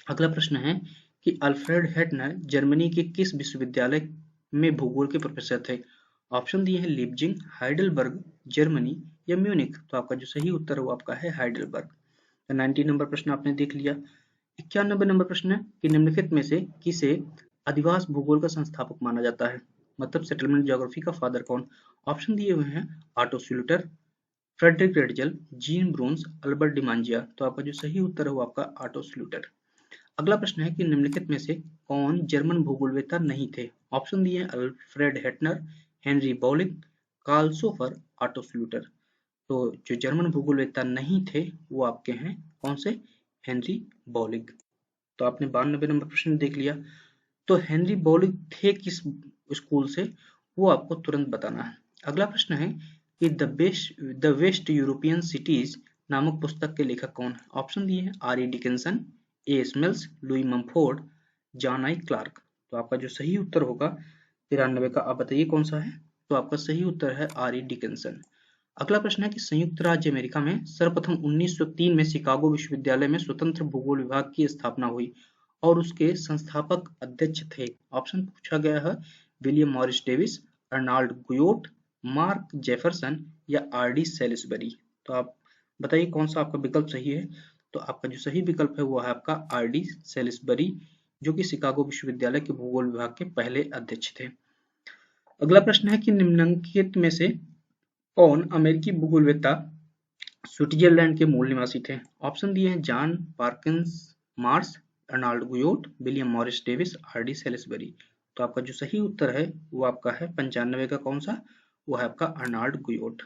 अगला प्रश्न है कि अल्फ्रेड हेटनर जर्मनी के किस विश्वविद्यालय में भूगोल के प्रोफेसर थे? ऑप्शन दिए हैं लीप्जिग, हाइडेलबर्ग, जर्मनी या म्यूनिख। तो आपका जो सही उत्तर है वो आपका है हाइडेलबर्ग। 90 नंबर प्रश्न आपने देख लिया। 91 नंबर प्रश्न है कि निम्नलिखित में से किसे अधिवास भूगोल का संस्थापक माना जाता है? मतलब सेटलमेंट ज्योग्राफी का फादर कौन? ऑप्शन दिए हुए हैं ऑटो स्यूलेटर, फ्रेडरिक रेडजल, जीन ब्रून्स, अल्बर्ट डिमांजिया। तो आपका जो सही उत्तर है वो आपका ऑटो स्यूलेटर। अगला प्रश्न है कि निम्नलिखित में से कौन जर्मन भूगोलवेत्ता नहीं थे? ऑप्शन दिए हैं Alfred Hettner, Henri Baulig, Carl Sauer, Otto Schluter. तो जो जर्मन भूगोलवेत्ता नहीं थे वो आपके हैं कौन से? हेनरी बॉलिक। तो आपने 92 नंबर प्रश्न देख लिया। तो हेनरी बॉलिक थे किस स्कूल से वो आपको तुरंत बताना है। अगला प्रश्न है कि द वेस्ट यूरोपियन सिटीज नामक पुस्तक के लेखक कौन है? ऑप्शन दिए हैं are E Dickinson, A smells, Louis मम्फोर्ड, John I Clark. तो आपका जो सही उत्तर होगा 93 का, आप बताइए कौन सा है? तो आपका सही उत्तर है आर ई डिकिंसन। अगला प्रश्न है कि संयुक्त राज्य अमेरिका में सर्वप्रथम 1903 में शिकागो विश्वविद्यालय में स्वतंत्र भूगोल विभाग की स्थापना हुई और उसके संस्थापक अध्यक्ष थे। ऑप्शन पूछा गया है William Morris Davis, Arnold Guyot, Mark Jefferson या आर डी सेलिसबरी। तो आप बताइए कौन सा आपका विकल्प सही है? तो आपका जो सही विकल्प है वो है आपका आर डी सेलिसबरी, जो कि शिकागो विश्वविद्यालय के भूगोल विभाग के पहले अध्यक्ष थे। अगला प्रश्न है कि निम्नलिखित में से कौन अमेरिकी भूगोलवेत्ता स्विट्जरलैंड के मूल निवासी थे? ऑप्शन दिए हैं John Perkins Marsh, Arnold Guyot, William Morris Davis, R D Salisbury. तो आपका जो सही उत्तर है वो आपका है 95 का कौन सा? वो है आपका अर्नाल्ड गुयोट,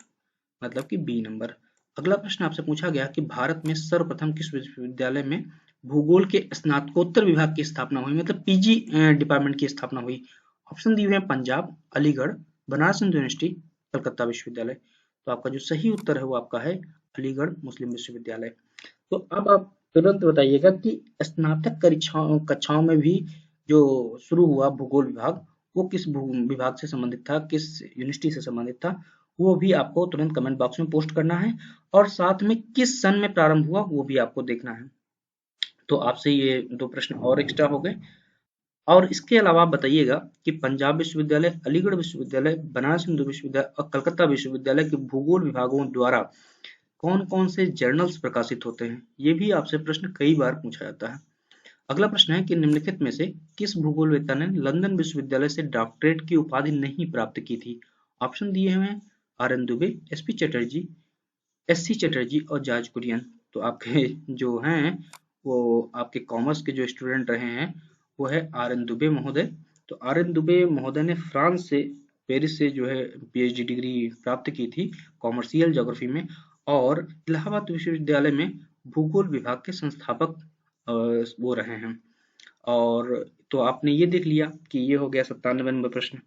मतलब कि बी नंबर। अगला प्रश्न आपसे पूछा गया कि भारत में सर्वप्रथम किस विश्वविद्यालय में भूगोल के स्नातकोत्तर विभाग की स्थापना हुई, मतलब पीजी डिपार्टमेंट की स्थापना हुई? ऑप्शन दिए हुए हैं पंजाब, अलीगढ़, बनारस हिंदू यूनिवर्सिटी, कलकत्ता विश्वविद्यालय। तो आपका जो सही उत्तर है वो आपका है अलीगढ़ मुस्लिम विश्वविद्यालय। तो अब आप तुरंत बताइएगा कि स्नातक कक्षाओं में भी जो शुरू हुआ भूगोल विभाग वो किस विभाग से संबंधित था, किस यूनिवर्सिटी से संबंधित था, वो भी आपको तुरंत कमेंट बॉक्स में पोस्ट करना है। और साथ में किस सन में प्रारंभ हुआ वो भी आपको देखना है। तो आपसे ये 2 प्रश्न और एक्स्ट्रा हो गए। और इसके अलावा आप बताइएगा कि पंजाब विश्वविद्यालय, अलीगढ़ विश्वविद्यालय, बनारस हिंदू विश्वविद्यालय और कलकत्ता विश्वविद्यालय के भूगोल विभागों द्वारा कौन कौन से जर्नल्स प्रकाशित होते हैं? ये भी आपसे प्रश्न कई बार पूछा जाता है। अगला प्रश्न है कि निम्नलिखित में से किस भूगोलवेत्ता ने लंदन विश्वविद्यालय से डॉक्टरेट की उपाधि नहीं प्राप्त की थी? ऑप्शन दिए हुए हैं R N Dubey, S P Chatterjee, S C Chatterjee और जॉर्ज कुरियन। तो आपके जो हैं वो आपके कॉमर्स के जो स्टूडेंट रहे हैं वो है आर एन दुबे महोदय। तो आर एन दुबे महोदय ने फ्रांस से, पेरिस से जो है पीएचडी डिग्री प्राप्त की थी कॉमर्शियल ज्योग्राफी में, और इलाहाबाद विश्वविद्यालय में भूगोल विभाग के संस्थापक वो रहे हैं। और तो आपने ये देख लिया कि ये हो गया 97 नंबर प्रश्न।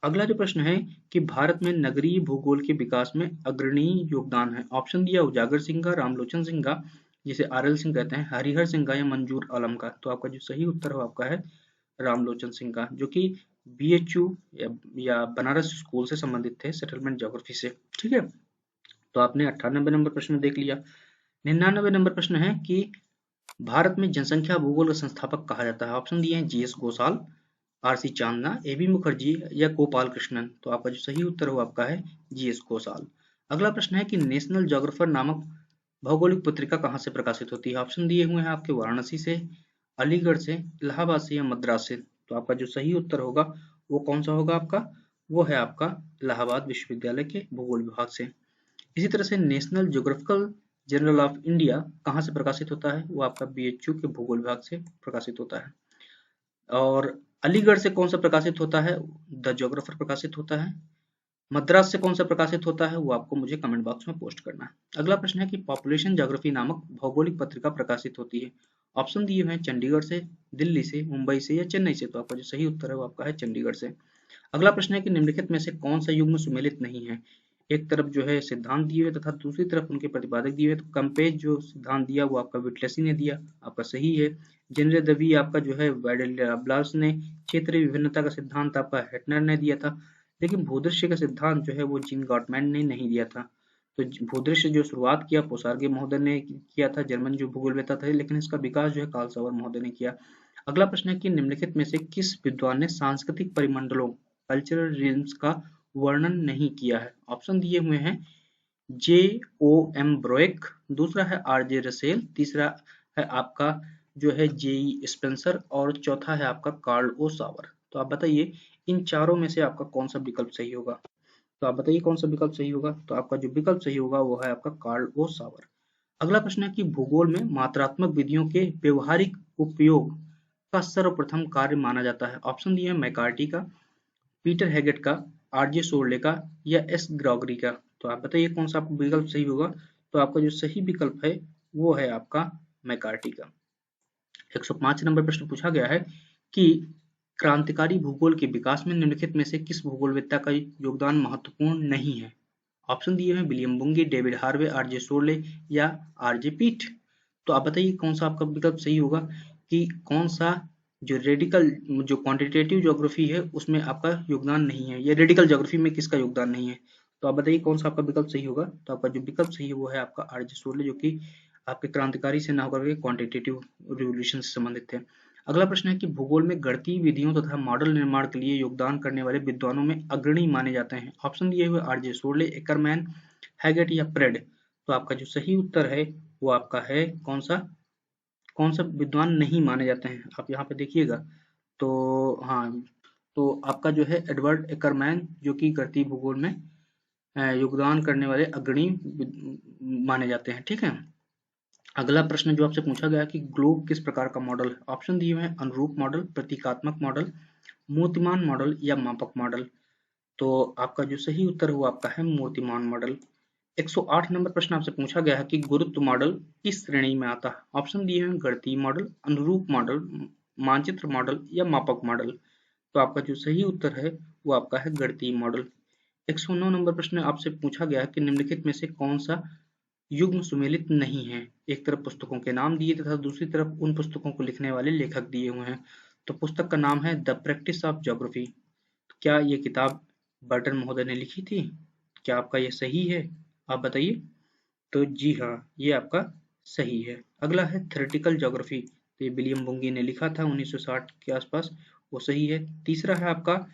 अगला जो प्रश्न है कि भारत में नगरीय भूगोल के विकास में अग्रणी योगदान है। ऑप्शन दिया उजागर सिंह का, रामलोचन सिंह का, जिसे आरएल सिंह कहते हैं, हरिहर सिंह का या मंजूर आलम का। तो आपका जो सही उत्तर है आपका है रामलोचन सिंह का, जो कि बीएचयू या बनारस स्कूल से संबंधित थे, सेटलमेंट ज्योग्राफी से। ठीक है, तो आपने 98 नंबर प्रश्न देख लिया। 99 नंबर प्रश्न है कि भारत में जनसंख्या भूगोल का संस्थापक कहा जाता है। ऑप्शन दिए हैं G S Ghoshal, R C Chandna, A B Mukherjee या गोपाल कृष्णन। तो आपका जो सही उत्तर हो आपका है जीएस घोषाल। अगला प्रश्न है कि नेशनल ज्योग्राफर नामक भौगोलिक पत्रिका कहाँ से प्रकाशित होती है? ऑप्शन दिए हुए हैं आपके वाराणसी से, अलीगढ़ से, इलाहाबाद से या मद्रास से। तो आपका जो सही उत्तर होगा वो कौन सा होगा आपका? वो है आपका इलाहाबाद विश्वविद्यालय के भूगोल विभाग से। इसी तरह से national geographical journal of India कहाँ से प्रकाशित होता है? वो आपका बीएचयू के भूगोल विभाग से प्रकाशित होता है। और अलीगढ़ से कौन सा प्रकाशित होता है? द ज्योग्राफर प्रकाशित होता है। मद्रास से कौन सा प्रकाशित होता है? वो आपको मुझे कमेंट बॉक्स में पोस्ट करना है। अगला प्रश्न है कि पॉपुलेशन ज्योग्राफी नामक भौगोलिक पत्रिका प्रकाशित होती है। ऑप्शन दिए हुए हैं चंडीगढ़ से, दिल्ली से, मुंबई से या चेन्नई से। तो आपका जो सही उत्तर है वो आपका है चंडीगढ़ से। अगला प्रश्न है कि निम्नलिखित में से कौन सा युग्म सुमेलित नहीं है? एक तरफ जो है सिद्धांत दिए हुए तथा दूसरी तरफ उनके प्रतिपादक दिए हुए। तो कंपेज जो सिद्धांत दिया वो आपका विटलेसी ने दिया, आपका सही है। जेनरे दवी आपका जो है ब्लास ने, क्षेत्रीय विभिन्नता का सिद्धांत आपका हेटनर ने दिया था, लेकिन भूदृश्य का सिद्धांत जो है वो जीन गॉटमैन ने नहीं दिया था। तो भूदृश्य जो शुरुआत किया पोसार्गे महोदय ने किया था, जर्मन जो भूगोलवेत्ता थे, लेकिन इसका विकास जो है कार्ल सावर महोदय ने किया। अगला प्रश्न है कि निम्नलिखित में से किस विद्वान ने सांस्कृतिक परिमंडलों, कल्चरल रिजम्स का वर्णन नहीं किया है? ऑप्शन दिए हुए हैं जे ओ एम ब्रोएक, दूसरा है आर जे रसेल, तीसरा है आपका जो है जेई स्पेंसर और चौथा है आपका कार्ल ओ सावर। तो आप बताइए इन चारों में से आपका कौन सा विकल्प सही होगा? तो आप बताइए कौन सा विकल्प सही होगा? तो आपका जो विकल्प सही होगा वो है आपका कार्ल ओ सावर। अगला प्रश्न है कि भूगोल में मात्रात्मक विधियों के व्यवहारिक उपयोग का सर्वप्रथम कार्य माना जाता है। ऑप्शन दिए हैं मैकार्टी का, पीटर हैगेट का, आरजे सोरले का या एस ग्रॉगरी का। तो आप बताइए कौन सा आपका विकल्प सही होगा? तो आपका जो सही विकल्प है वो है आपका मैकार्टी का। 105 नंबर प्रश्न पूछा गया है कि क्रांतिकारी भूगोल के विकास में निम्नलिखित में से किस भूगोलवेत्ता का योगदान महत्वपूर्ण नहीं है? ऑप्शन दिए हैं विलियम बुंगी, डेविड हार्वे, आरजे सोरले या आरजे पीट। तो आप बताइए कौन सा आपका विकल्प सही होगा कि कौन सा जो रेडिकल जो क्वांटिटेटिव ज्योग्राफी है उसमें आपका योगदान नहीं है, या रेडिकल ज्योग्राफी में किसका योगदान नहीं है? तो आप बताइए कौन सा आपका विकल्प सही होगा? तो आपका जो विकल्प सही है वो है आपका आरजे सोरले, जो कि आपके क्रांतिकारी से न होकर के क्वांटिटेटिव रिवोल्यूशन से संबंधित थे। अगला प्रश्न है कि भूगोल में गणितीय विधियों तथा मॉडल निर्माण के लिए योगदान करने वाले विद्वानों में अग्रणी माने जाते हैं। ऑप्शन दिए हुए आरजे सोरले, एकरमैन, हैगेट या प्रेड। तो आपका जो सही उत्तर है वो आपका है कौन सा विद्वान नहीं माने जाते हैं? आप यहाँ पे देखिएगा तो हाँ, तो आपका जो है एडवर्ड एकरमैन, जो कि गणितीय भूगोल में योगदान करने वाले अग्रणी माने जाते हैं। ठीक है, अगला प्रश्न जो आपसे पूछा गया कि ग्लोब किस प्रकार का मॉडल है? ऑप्शन दिए हुए हैं अनुरूप मॉडल, प्रतीकात्मक मॉडल, मूर्तिमान मॉडल या मापक मॉडल। तो आपका जो सही उत्तर है वो आपका है मूर्तिमान मॉडल। 108 नंबर प्रश्न आपसे पूछा गया है कि गुरुत्व मॉडल किस श्रेणी में आता है? ऑप्शन दिए हैं गणितीय मॉडल, अनुरूप मॉडल, मानचित्र मॉडल या मापक मॉडल। तो आपका जो सही उत्तर है वो आपका है गणितीय मॉडल। 109 नंबर प्रश्न आपसे पूछा गया है कि निम्नलिखित में से कौन सा युग्म सुमेलित नहीं है? एक तरफ पुस्तकों के नाम दिए तथा दूसरी तरफ उन पुस्तकों को लिखने वाले लेखक दिए हुए हैं। तो पुस्तक का नाम है द प्रैक्टिस ऑफ ज्योग्राफी। क्या ये किताब बर्टन महोदय ने लिखी थी? क्या आपका ये सही है? आप बताइए। तो जी हाँ, ये आपका सही है। अगला है थ्योरेटिकल ज्योग्राफी। तो ये विलियम बुंगी ने लिखा था 1960 के आसपास, वो सही है। तीसरा है आपका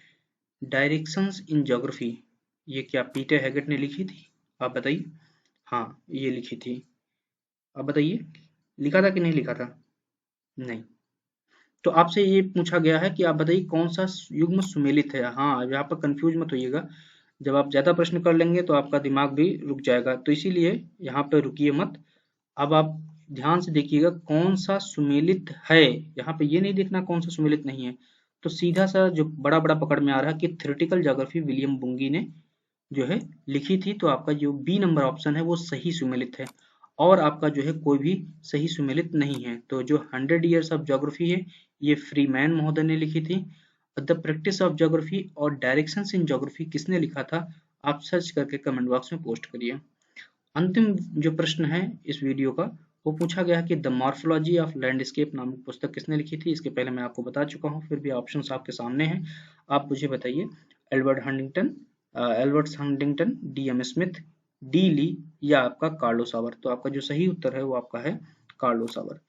डायरेक्शंस इन ज्योग्राफी। ये क्या पीटर हैगेट ने लिखी थी? आप बताइए। हाँ, ये लिखी थी। अब बताइए, लिखा था कि नहीं लिखा था? नहीं। तो आपसे ये पूछा गया है कि आप बताइए कौन सा युग्म सुमेलित है। हाँ, यहाँ पर कंफ्यूज मत होइएगा। जब आप ज्यादा प्रश्न कर लेंगे तो आपका दिमाग भी रुक जाएगा, तो इसीलिए यहाँ पे रुकिए मत। अब आप ध्यान से देखिएगा कौन सा सुमेलित है। यहाँ पे ये नहीं देखना कौन सा सुमेलित नहीं है। तो सीधा सा जो बड़ा बड़ा पकड़ में आ रहा है कि थ्योरेटिकल ज्योग्राफी विलियम बुंगी ने जो है लिखी थी, तो आपका जो बी नंबर ऑप्शन है वो सही सुमेलित है। और आपका जो है कोई भी सही सुमेलित नहीं है। तो जो 100 ईयर्स ऑफ ज्योग्राफी है, ये फ्रीमैन महोदय ने लिखी थी। द प्रैक्टिस ऑफ ज्योग्राफी और डायरेक्शंस इन ज्योग्राफी किसने लिखा था? आप सर्च करके कमेंट बॉक्स में पोस्ट करिए। अंतिम जो प्रश्न है इस वीडियो का, वो पूछा गया है कि द मॉर्फोलॉजी ऑफ लैंडस्केप नामक पुस्तक किसने लिखी थी? इसके पहले मैं आपको बता चुका हूँ, फिर भी ऑप्शंस आपके सामने हैं। आप मुझे बताइए, Albert Huntington, D M Smith, D Lee, या आपका कार्लो सावर। तो आपका जो सही उत्तर है वो आपका है कार्लो सावर।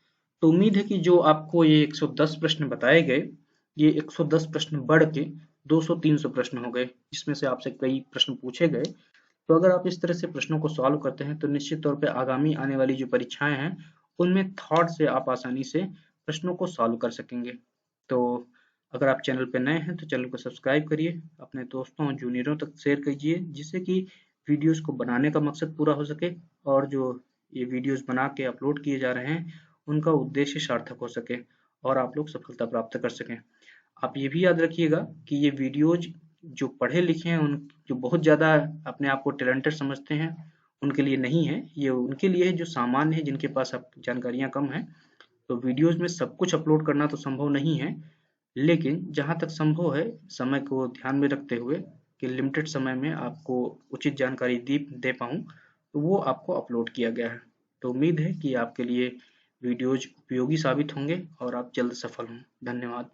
तो उम्मीद है कि जो आपको ये 110 प्रश्न बताए गए, ये 110 प्रश्न बढ़ के 200-300 प्रश्न हो गए, जिसमें से आपसे कई प्रश्न पूछे गए। तो अगर आप इस तरह से प्रश्नों को सॉल्व करते हैं तो निश्चित तौर पे आगामी आने वाली जो परीक्षाएं हैं उनमें थॉट से आप आसानी से प्रश्नों को सॉल्व कर सकेंगे। तो अगर आप चैनल पर नए हैं तो चैनल को सब्सक्राइब करिए, अपने दोस्तों जूनियरों तक शेयर कीजिए, जिससे कि वीडियोस को बनाने का मकसद पूरा हो सके और जो ये वीडियोस बना के अपलोड किए जा रहे हैं उनका उद्देश्य सार्थक हो सके और आप लोग सफलता प्राप्त कर सकें। आप ये भी याद रखिएगा कि ये वीडियोज जो पढ़े लिखे हैं, उन जो बहुत ज़्यादा अपने आप को टैलेंटेड समझते हैं, उनके लिए नहीं है। ये उनके लिए है जो सामान्य है, जिनके पास अब जानकारियाँ कम हैं। तो वीडियोज में सब कुछ अपलोड करना तो संभव नहीं है, लेकिन जहाँ तक संभव है समय को ध्यान में रखते हुए कि लिमिटेड समय में आपको उचित जानकारी दे पाऊँ, तो वो आपको अपलोड किया गया है। तो उम्मीद है कि आपके लिए वीडियोज उपयोगी साबित होंगे और आप जल्द सफल हों। धन्यवाद।